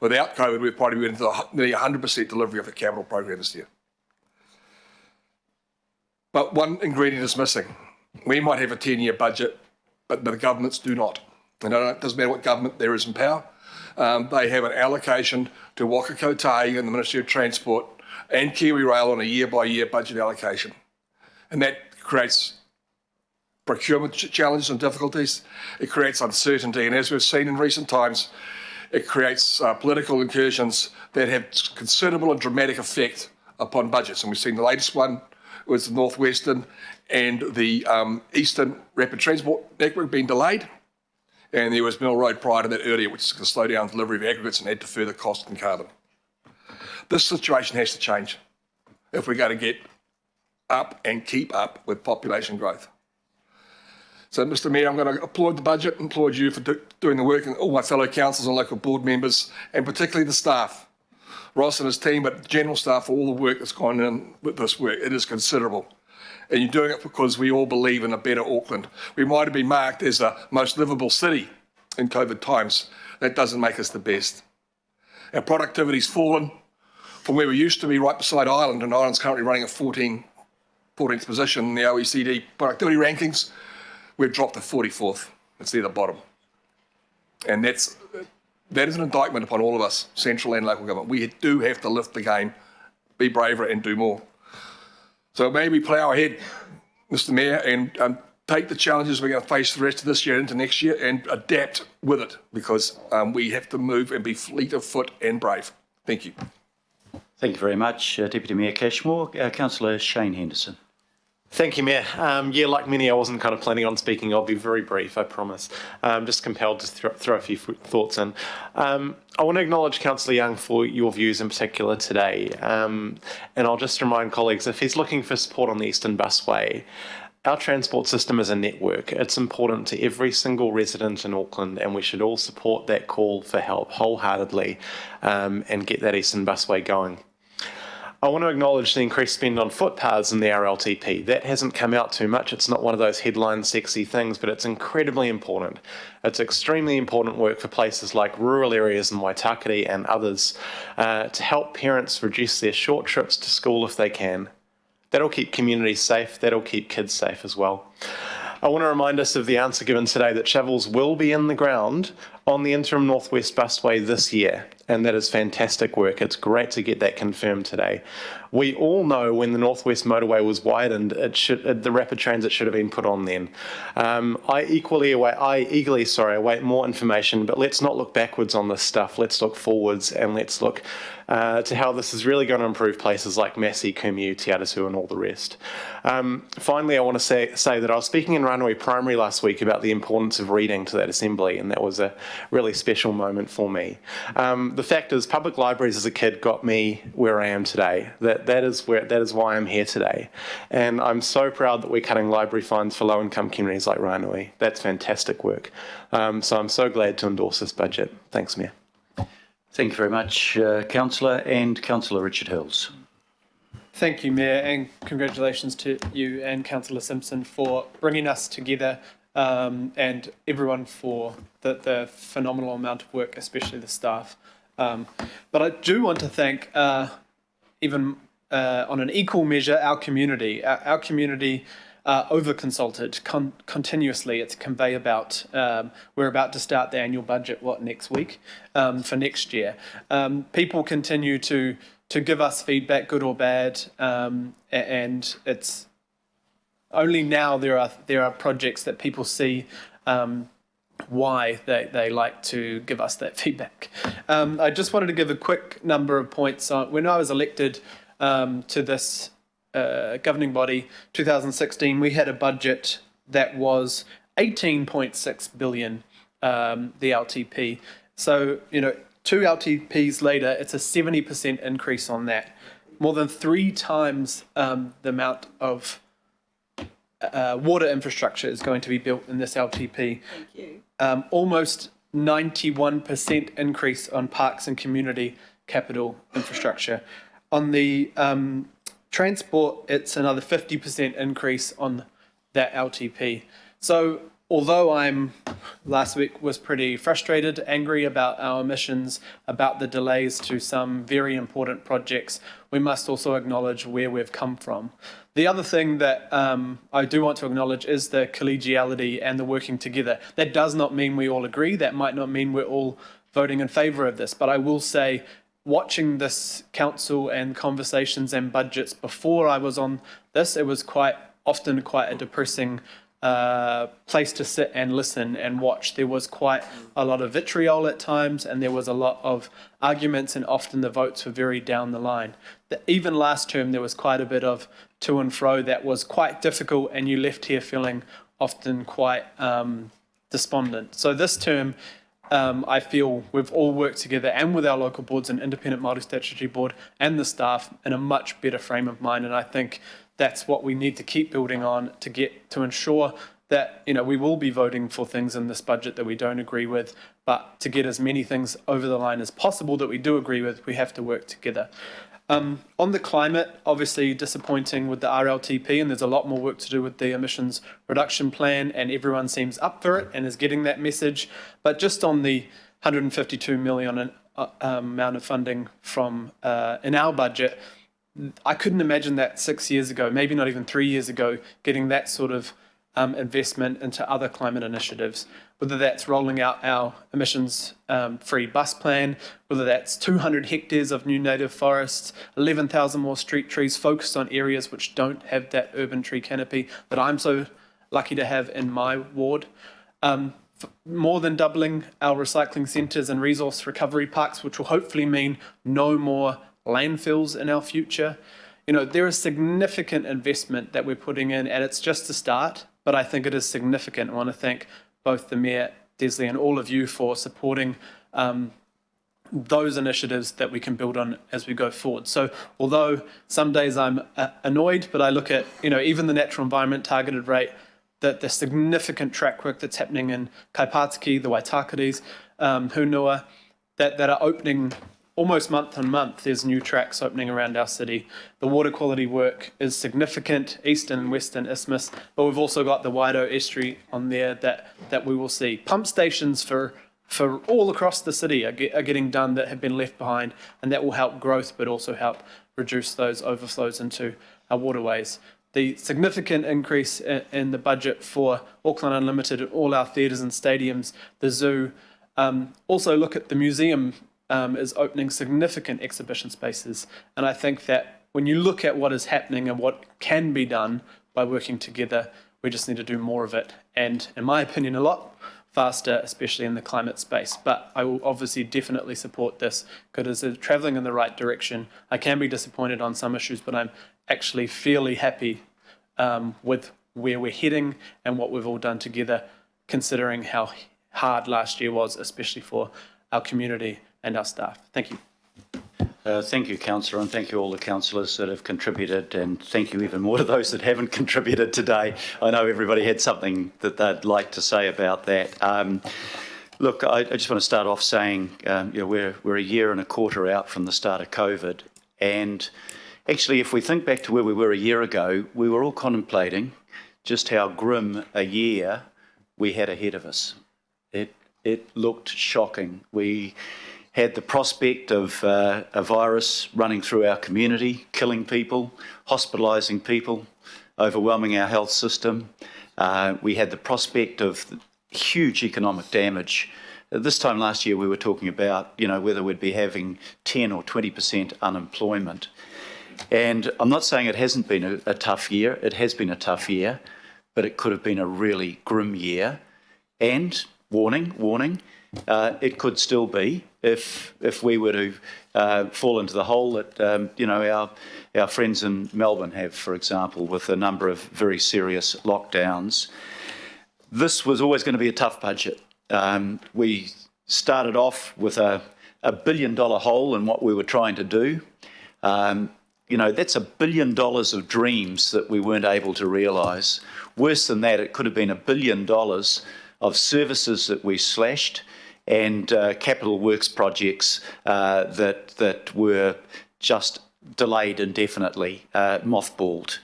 Without COVID, we'd probably be into nearly 100% delivery of the capital program this year. But one ingredient is missing. We might have a 10-year budget, but the governments do not. And it doesn't matter what government there is in power. They have an allocation to Waka Kotahi and the Ministry of Transport and Kiwi Rail on a year-by-year budget allocation. And that creates procurement challenges and difficulties. It creates uncertainty. And as we've seen in recent times, it creates political incursions that have considerable and dramatic effect upon budgets. And we've seen the latest one was the Northwestern and the Eastern Rapid Transport Network being delayed. And there was Mill Road prior to that earlier, which is going to slow down delivery of aggregates and add to further cost and carbon. This situation has to change if we're going to get up and keep up with population growth. So, Mr Mayor, I'm going to applaud the budget and applaud you for doing the work, and all my fellow councillors and local board members, and particularly the staff, Ross and his team, but general staff, for all the work that's gone in with this work. It is considerable. And you're doing it because we all believe in a better Auckland. We might have been marked as the most livable city in COVID times. That doesn't make us the best. Our productivity's fallen from where we used to be right beside Ireland, and Ireland's currently running at 14th position in the OECD productivity rankings. We've dropped to 44th. It's near the bottom. And that is an indictment upon all of us, central and local government. We do have to lift the game, be braver and do more. So maybe plough ahead, Mr Mayor, and take the challenges we're going to face the rest of this year into next year and adapt with it, because we have to move and be fleet of foot and brave. Thank you. Thank you very much, Deputy Mayor Cashmore. Councillor Shane Henderson. Thank you, Mayor. Yeah, like many, I wasn't kind of planning on speaking. I'll be very brief, I promise. Just compelled to throw a few thoughts in. I want to acknowledge Councillor Young for your views in particular today. And I'll just remind colleagues, if he's looking for support on the Eastern Busway, our transport system is a network. It's important to every single resident in Auckland, and we should all support that call for help wholeheartedly and get that Eastern Busway going. I want to acknowledge the increased spend on footpaths in the RLTP. That hasn't come out too much. It's not one of those headline sexy things, but it's incredibly important. It's extremely important work for places like rural areas in Waitakere and others to help parents reduce their short trips to school if they can. That'll keep communities safe. That'll keep kids safe as well. I want to remind us of the answer given today that shovels will be in the ground on the interim Northwest Busway this year, and that is fantastic work. It's great to get that confirmed today. We all know when the Northwest Motorway was widened, the rapid transit should have been put on then. I eagerly await more information, but let's not look backwards on this stuff. Let's look forwards, and let's look to how this is really going to improve places like Massey, Kumu, Te Atatu, and all the rest. Finally, I want to say that I was speaking in Ranui Primary last week about the importance of reading to that assembly, and that was a really special moment for me. The fact is, public libraries as a kid got me where I am today. That is why I'm here today. And I'm so proud that we're cutting library funds for low-income communities like Ranui. That's fantastic work. So I'm so glad to endorse this budget. Thanks, Mayor. Thank you very much, Councillor, and Councillor Richard Hills. Thank you, Mayor, and congratulations to you and Councillor Simpson for bringing us together and everyone for the phenomenal amount of work, especially the staff. But I do want to thank, even on an equal measure, our community. Our community over-consulted continuously. It's a conveyor belt. We're about to start the annual budget, next week, for next year. People continue to give us feedback, good or bad, and it's only now there are projects that people see why they like to give us that feedback. I just wanted to give a quick number of points on when I was elected to this governing body, 2016, we had a budget that was 18.6 billion, the LTP. So, 2 LTPs later, it's a 70% increase on that. More than 3 times the amount of water infrastructure is going to be built in this LTP. Thank you. Almost 91% increase on parks and community capital infrastructure. On the transport, it's another 50% increase on that LTP. So although last week was pretty frustrated, angry about our emissions, about the delays to some very important projects, we must also acknowledge where we've come from. The other thing that I do want to acknowledge is the collegiality and the working together. That does not mean we all agree. That might not mean we're all voting in favour of this. But I will say, watching this council and conversations and budgets before I was on this, it was quite often quite a depressing place to sit and listen and watch. There was quite a lot of vitriol at times, and there was a lot of arguments, and often the votes were very down the line. Even last term, there was quite a bit of to and fro that was quite difficult, and you left here feeling often quite despondent. So this term, I feel we've all worked together, and with our local boards and Independent Māori Statutory Board and the staff, in a much better frame of mind. And I think that's what we need to keep building on to ensure that, you know, we will be voting for things in this budget that we don't agree with, but to get as many things over the line as possible that we do agree with, we have to work together. On the climate, obviously disappointing with the RLTP, and there's a lot more work to do with the emissions reduction plan, and everyone seems up for it and is getting that message. But just on the 152 million amount of funding from in our budget, I couldn't imagine that 6 years ago, maybe not even 3 years ago, getting that sort of investment into other climate initiatives, whether that's rolling out our emissions-free bus plan, whether that's 200 hectares of new native forests, 11,000 more street trees focused on areas which don't have that urban tree canopy that I'm so lucky to have in my ward. More than doubling our recycling centres and resource recovery parks, which will hopefully mean no more landfills in our future. You know, there is significant investment that we're putting in, and it's just a start, but I think it is significant. I want to thank both the Mayor, Desley, and all of you for supporting those initiatives that we can build on as we go forward. So although some days I'm annoyed, but I look at, you know, even the natural environment targeted rate, the significant track work that's happening in Kaipātiki, the Waitakares, Hunua, that are opening almost month on month. There's new tracks opening around our city. The water quality work is significant, Eastern and Western Isthmus, but we've also got the Waido Estuary on there that we will see. Pump stations for all across the city are getting done that have been left behind, and that will help growth, but also help reduce those overflows into our waterways. The significant increase in the budget for Auckland Unlimited and all our theatres and stadiums, the zoo. Also look at the museum is opening significant exhibition spaces. And I think that when you look at what is happening and what can be done by working together, we just need to do more of it. And in my opinion, a lot faster, especially in the climate space. But I will obviously definitely support this because it's travelling in the right direction. I can be disappointed on some issues, but I'm actually fairly happy with where we're heading and what we've all done together, considering how hard last year was, especially for our community and our staff. Thank you. Thank you, Councillor, and thank you all the councillors that have contributed, and thank you even more to those that haven't contributed today. I know everybody had something that they'd like to say about that. Look, I just want to start off saying, you know, we're a year and a quarter out from the start of COVID, and actually, if we think back to where we were a year ago, we were all contemplating just how grim a year we had ahead of us. It looked shocking. We had the prospect of a virus running through our community, killing people, hospitalising people, overwhelming our health system. We had the prospect of huge economic damage. This time last year, we were talking about, you know, whether we'd be having 10 or 20% unemployment. And I'm not saying it hasn't been a tough year. It has been a tough year, but it could have been a really grim year. And warning, it could still be if we were to fall into the hole that you know, our friends in Melbourne have, for example, with a number of very serious lockdowns. This was always going to be a tough budget. We started off with a $1 billion hole in what we were trying to do. You know, that's $1 billion of dreams that we weren't able to realise. Worse than that, it could have been $1 billion of services that we slashed, and capital works projects that were just delayed indefinitely, mothballed.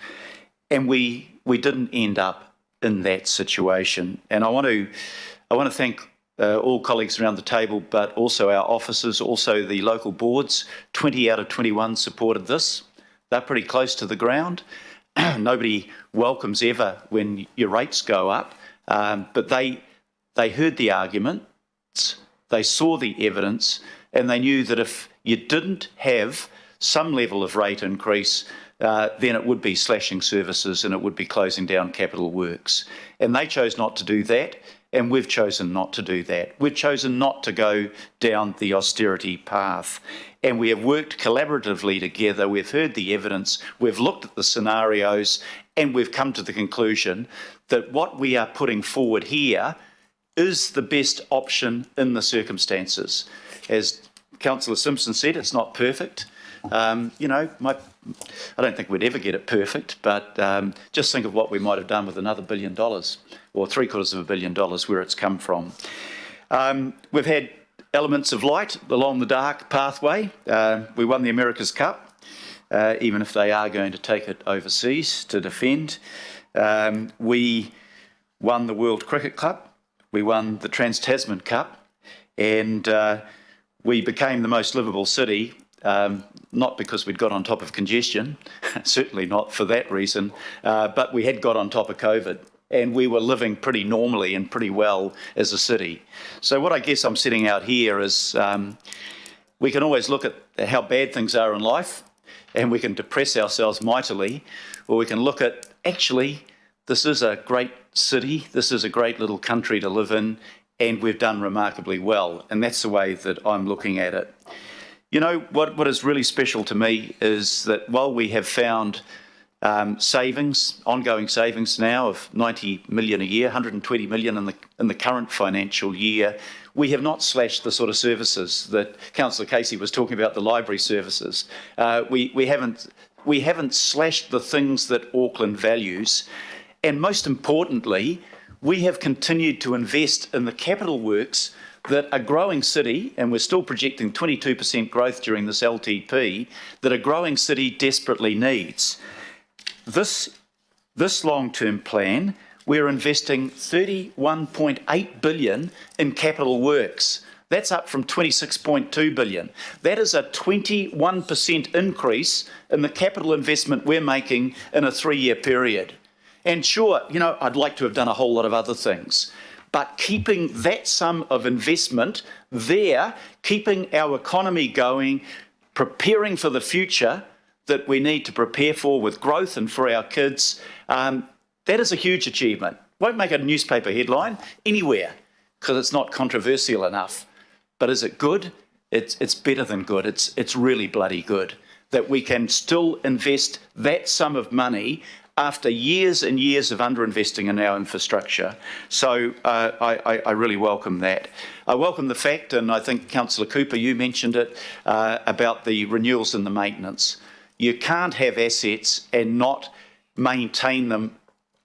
And we didn't end up in that situation. And I want to thank all colleagues around the table, but also our officers, also the local boards. 20 out of 21 supported this. They're pretty close to the ground. Nobody welcomes ever when your rates go up, but they heard the arguments, they saw the evidence, and they knew that if you didn't have some level of rate increase, then it would be slashing services and it would be closing down capital works. And they chose not to do that, and we've chosen not to do that. We've chosen not to go down the austerity path. And we have worked collaboratively together. We've heard the evidence, we've looked at the scenarios, and we've come to the conclusion that what we are putting forward here is the best option in the circumstances. As Councillor Simpson said, it's not perfect. I don't think we'd ever get it perfect, but just think of what we might have done with another $1 billion, or $750 million where it's come from. We've had elements of light along the dark pathway. We won the America's Cup, even if they are going to take it overseas to defend. We won the World Cricket Club. We won the Trans-Tasman Cup, and we became the most livable city, not because we'd got on top of congestion, certainly not for that reason, but we had got on top of COVID, and we were living pretty normally and pretty well as a city. So what I guess I'm setting out here is we can always look at how bad things are in life, and we can depress ourselves mightily, or we can look at, actually, this is a great city, this is a great little country to live in, and we've done remarkably well, and that's the way that I'm looking at it. You know, what is really special to me is that while we have found savings, ongoing savings now of 90 million a year, 120 million in the current financial year, we have not slashed the sort of services that Councillor Casey was talking about, the library services. We haven't slashed the things that Auckland values, and most importantly, we have continued to invest in the capital works that a growing city, and we're still projecting 22% growth during this LTP, that a growing city desperately needs. This long-term plan, we're investing $31.8 billion in capital works. That's up from $26.2 billion. That is a 21% increase in the capital investment we're making in a 3-year period. And sure, you know, I'd like to have done a whole lot of other things, but keeping that sum of investment there, keeping our economy going, preparing for the future that we need to prepare for with growth and for our kids, that is a huge achievement. Won't make a newspaper headline anywhere because it's not controversial enough. But is it good? It's better than good. It's really bloody good that we can still invest that sum of money after years and years of underinvesting in our infrastructure. So I really welcome that. I welcome the fact, and I think Councillor Cooper, you mentioned it, about the renewals and the maintenance. You can't have assets and not maintain them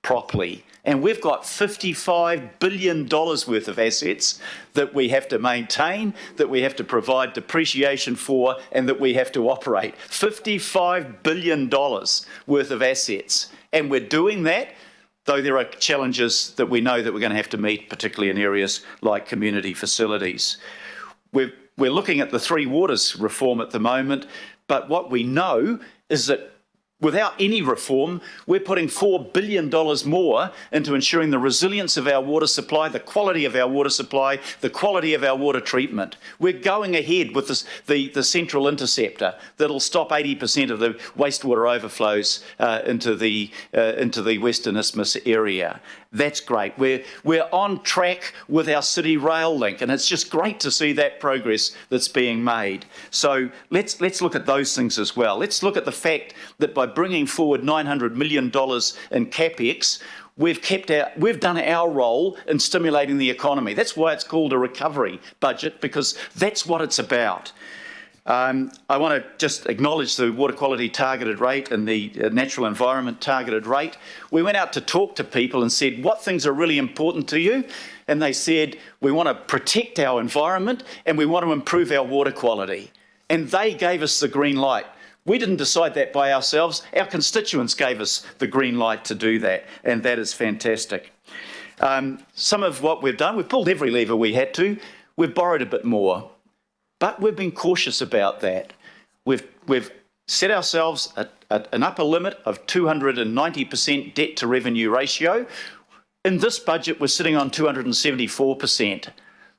properly. And we've got $55 billion worth of assets that we have to maintain, that we have to provide depreciation for, and that we have to operate. $55 billion worth of assets. And we're doing that, though there are challenges that we know that we're going to have to meet, particularly in areas like community facilities. We're looking at the Three Waters reform at the moment, but what we know is that without any reform, we're putting $4 billion more into ensuring the resilience of our water supply, the quality of our water supply, the quality of our water treatment. We're going ahead with the central interceptor that'll stop 80% of the wastewater overflows into the Western Isthmus area. That's great. We're on track with our city rail link, and it's just great to see that progress that's being made. So let's look at those things as well. Let's look at the fact that by bringing forward $900 million in CapEx, we've done our role in stimulating the economy. That's why it's called a recovery budget, because that's what it's about. I want to just acknowledge the water quality targeted rate and the natural environment targeted rate. We went out to talk to people and said, what things are really important to you? and they said, we want to protect our environment and we want to improve our water quality. And they gave us the green light. We didn't decide that by ourselves. Our constituents gave us the green light to do that, and that is fantastic. Some of what we've done, we've pulled every lever we had to. We've borrowed a bit more, but we've been cautious about that. We've set ourselves an upper limit of 290% debt to revenue ratio. In this budget, we're sitting on 274%.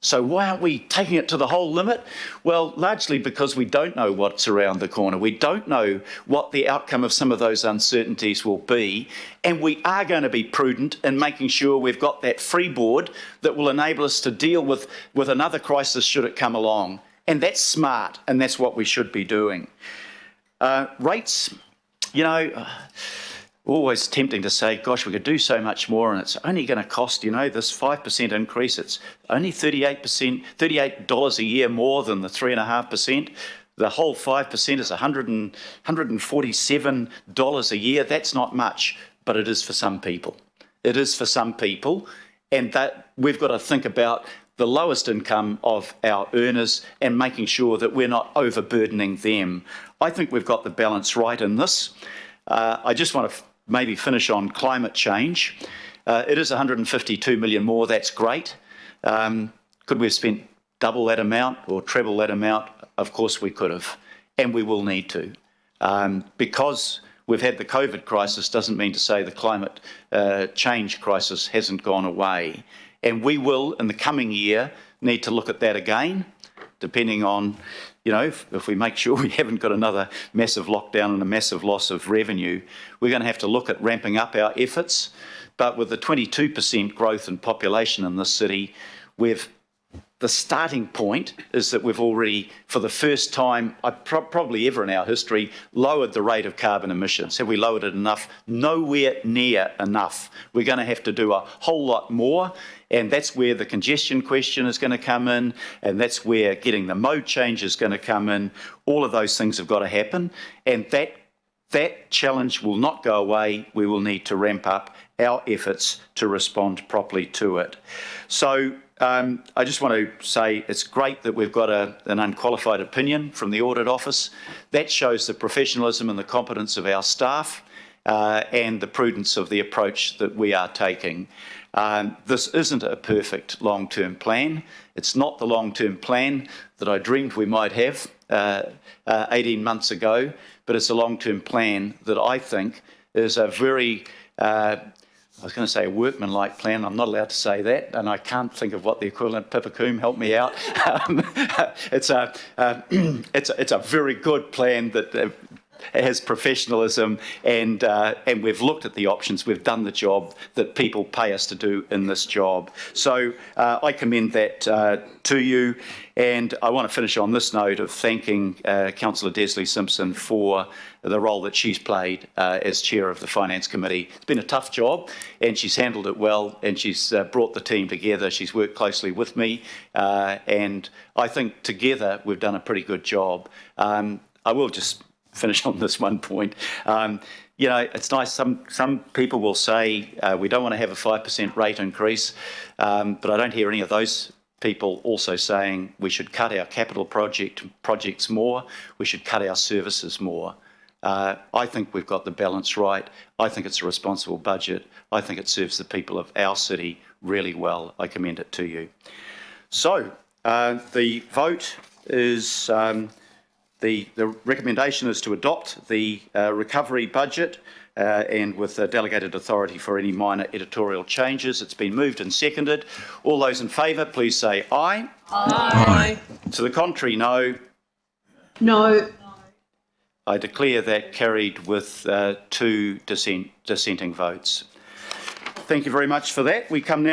So why aren't we taking it to the whole limit? Well, largely because we don't know what's around the corner. We don't know what the outcome of some of those uncertainties will be. And we are going to be prudent in making sure we've got that freeboard that will enable us to deal with another crisis should it come along. And that's smart, and that's what we should be doing. Rates, you know, always tempting to say, gosh, we could do so much more, and it's only going to cost, you know, this 5% increase. It's only $38 a year more than the 3.5%. The whole 5% is $147 a year. That's not much, but it is for some people. It is for some people, and that we've got to think about the lowest income of our earners and making sure that we're not overburdening them. I think we've got the balance right in this. I just want to maybe finish on climate change. It is 152 million more, that's great. Could we have spent double that amount or treble that amount? Of course we could have, and we will need to. Because we've had the COVID crisis doesn't mean to say the climate change crisis hasn't gone away. And we will, in the coming year, need to look at that again, depending on, you know, if we make sure we haven't got another massive lockdown and a massive loss of revenue, we're going to have to look at ramping up our efforts. But with the 22% growth in population in this city, the starting point is that we've already, for the first time, probably ever in our history, lowered the rate of carbon emissions. Have we lowered it enough? Nowhere near enough. We're going to have to do a whole lot more, and that's where the congestion question is going to come in, and that's where getting the mode change is going to come in. All of those things have got to happen, and that challenge will not go away. We will need to ramp up our efforts to respond properly to it. So I just want to say it's great that we've got an unqualified opinion from the Audit Office. That shows the professionalism and the competence of our staff and the prudence of the approach that we are taking. This isn't a perfect long-term plan. It's not the long-term plan that I dreamed we might have 18 months ago, but it's a long-term plan that I think is a very I was going to say a workmanlike plan. I'm not allowed to say that, and I can't think of what the equivalent. Pippacoom, help me out. It's a very good plan that has professionalism, and we've looked at the options. We've done the job that people pay us to do in this job. So I commend that to you, and I want to finish on this note of thanking Councillor Desley Simpson for the role that she's played as chair of the Finance Committee. It's been a tough job, and she's handled it well, and she's brought the team together. She's worked closely with me, and I think together we've done a pretty good job. I will just finish on this one point. You know, it's nice, some people will say we don't want to have a 5% rate increase, but I don't hear any of those people also saying we should cut our capital projects more, we should cut our services more. I think we've got the balance right. I think it's a responsible budget. I think it serves the people of our city really well. I commend it to you. So the vote is, the recommendation is to adopt the recovery budget and with delegated authority for any minor editorial changes. It's been moved and seconded. All those in favour, please say aye. Aye. To the contrary, no. No. I declare that carried with 2 dissenting votes. Thank you very much for that. We come now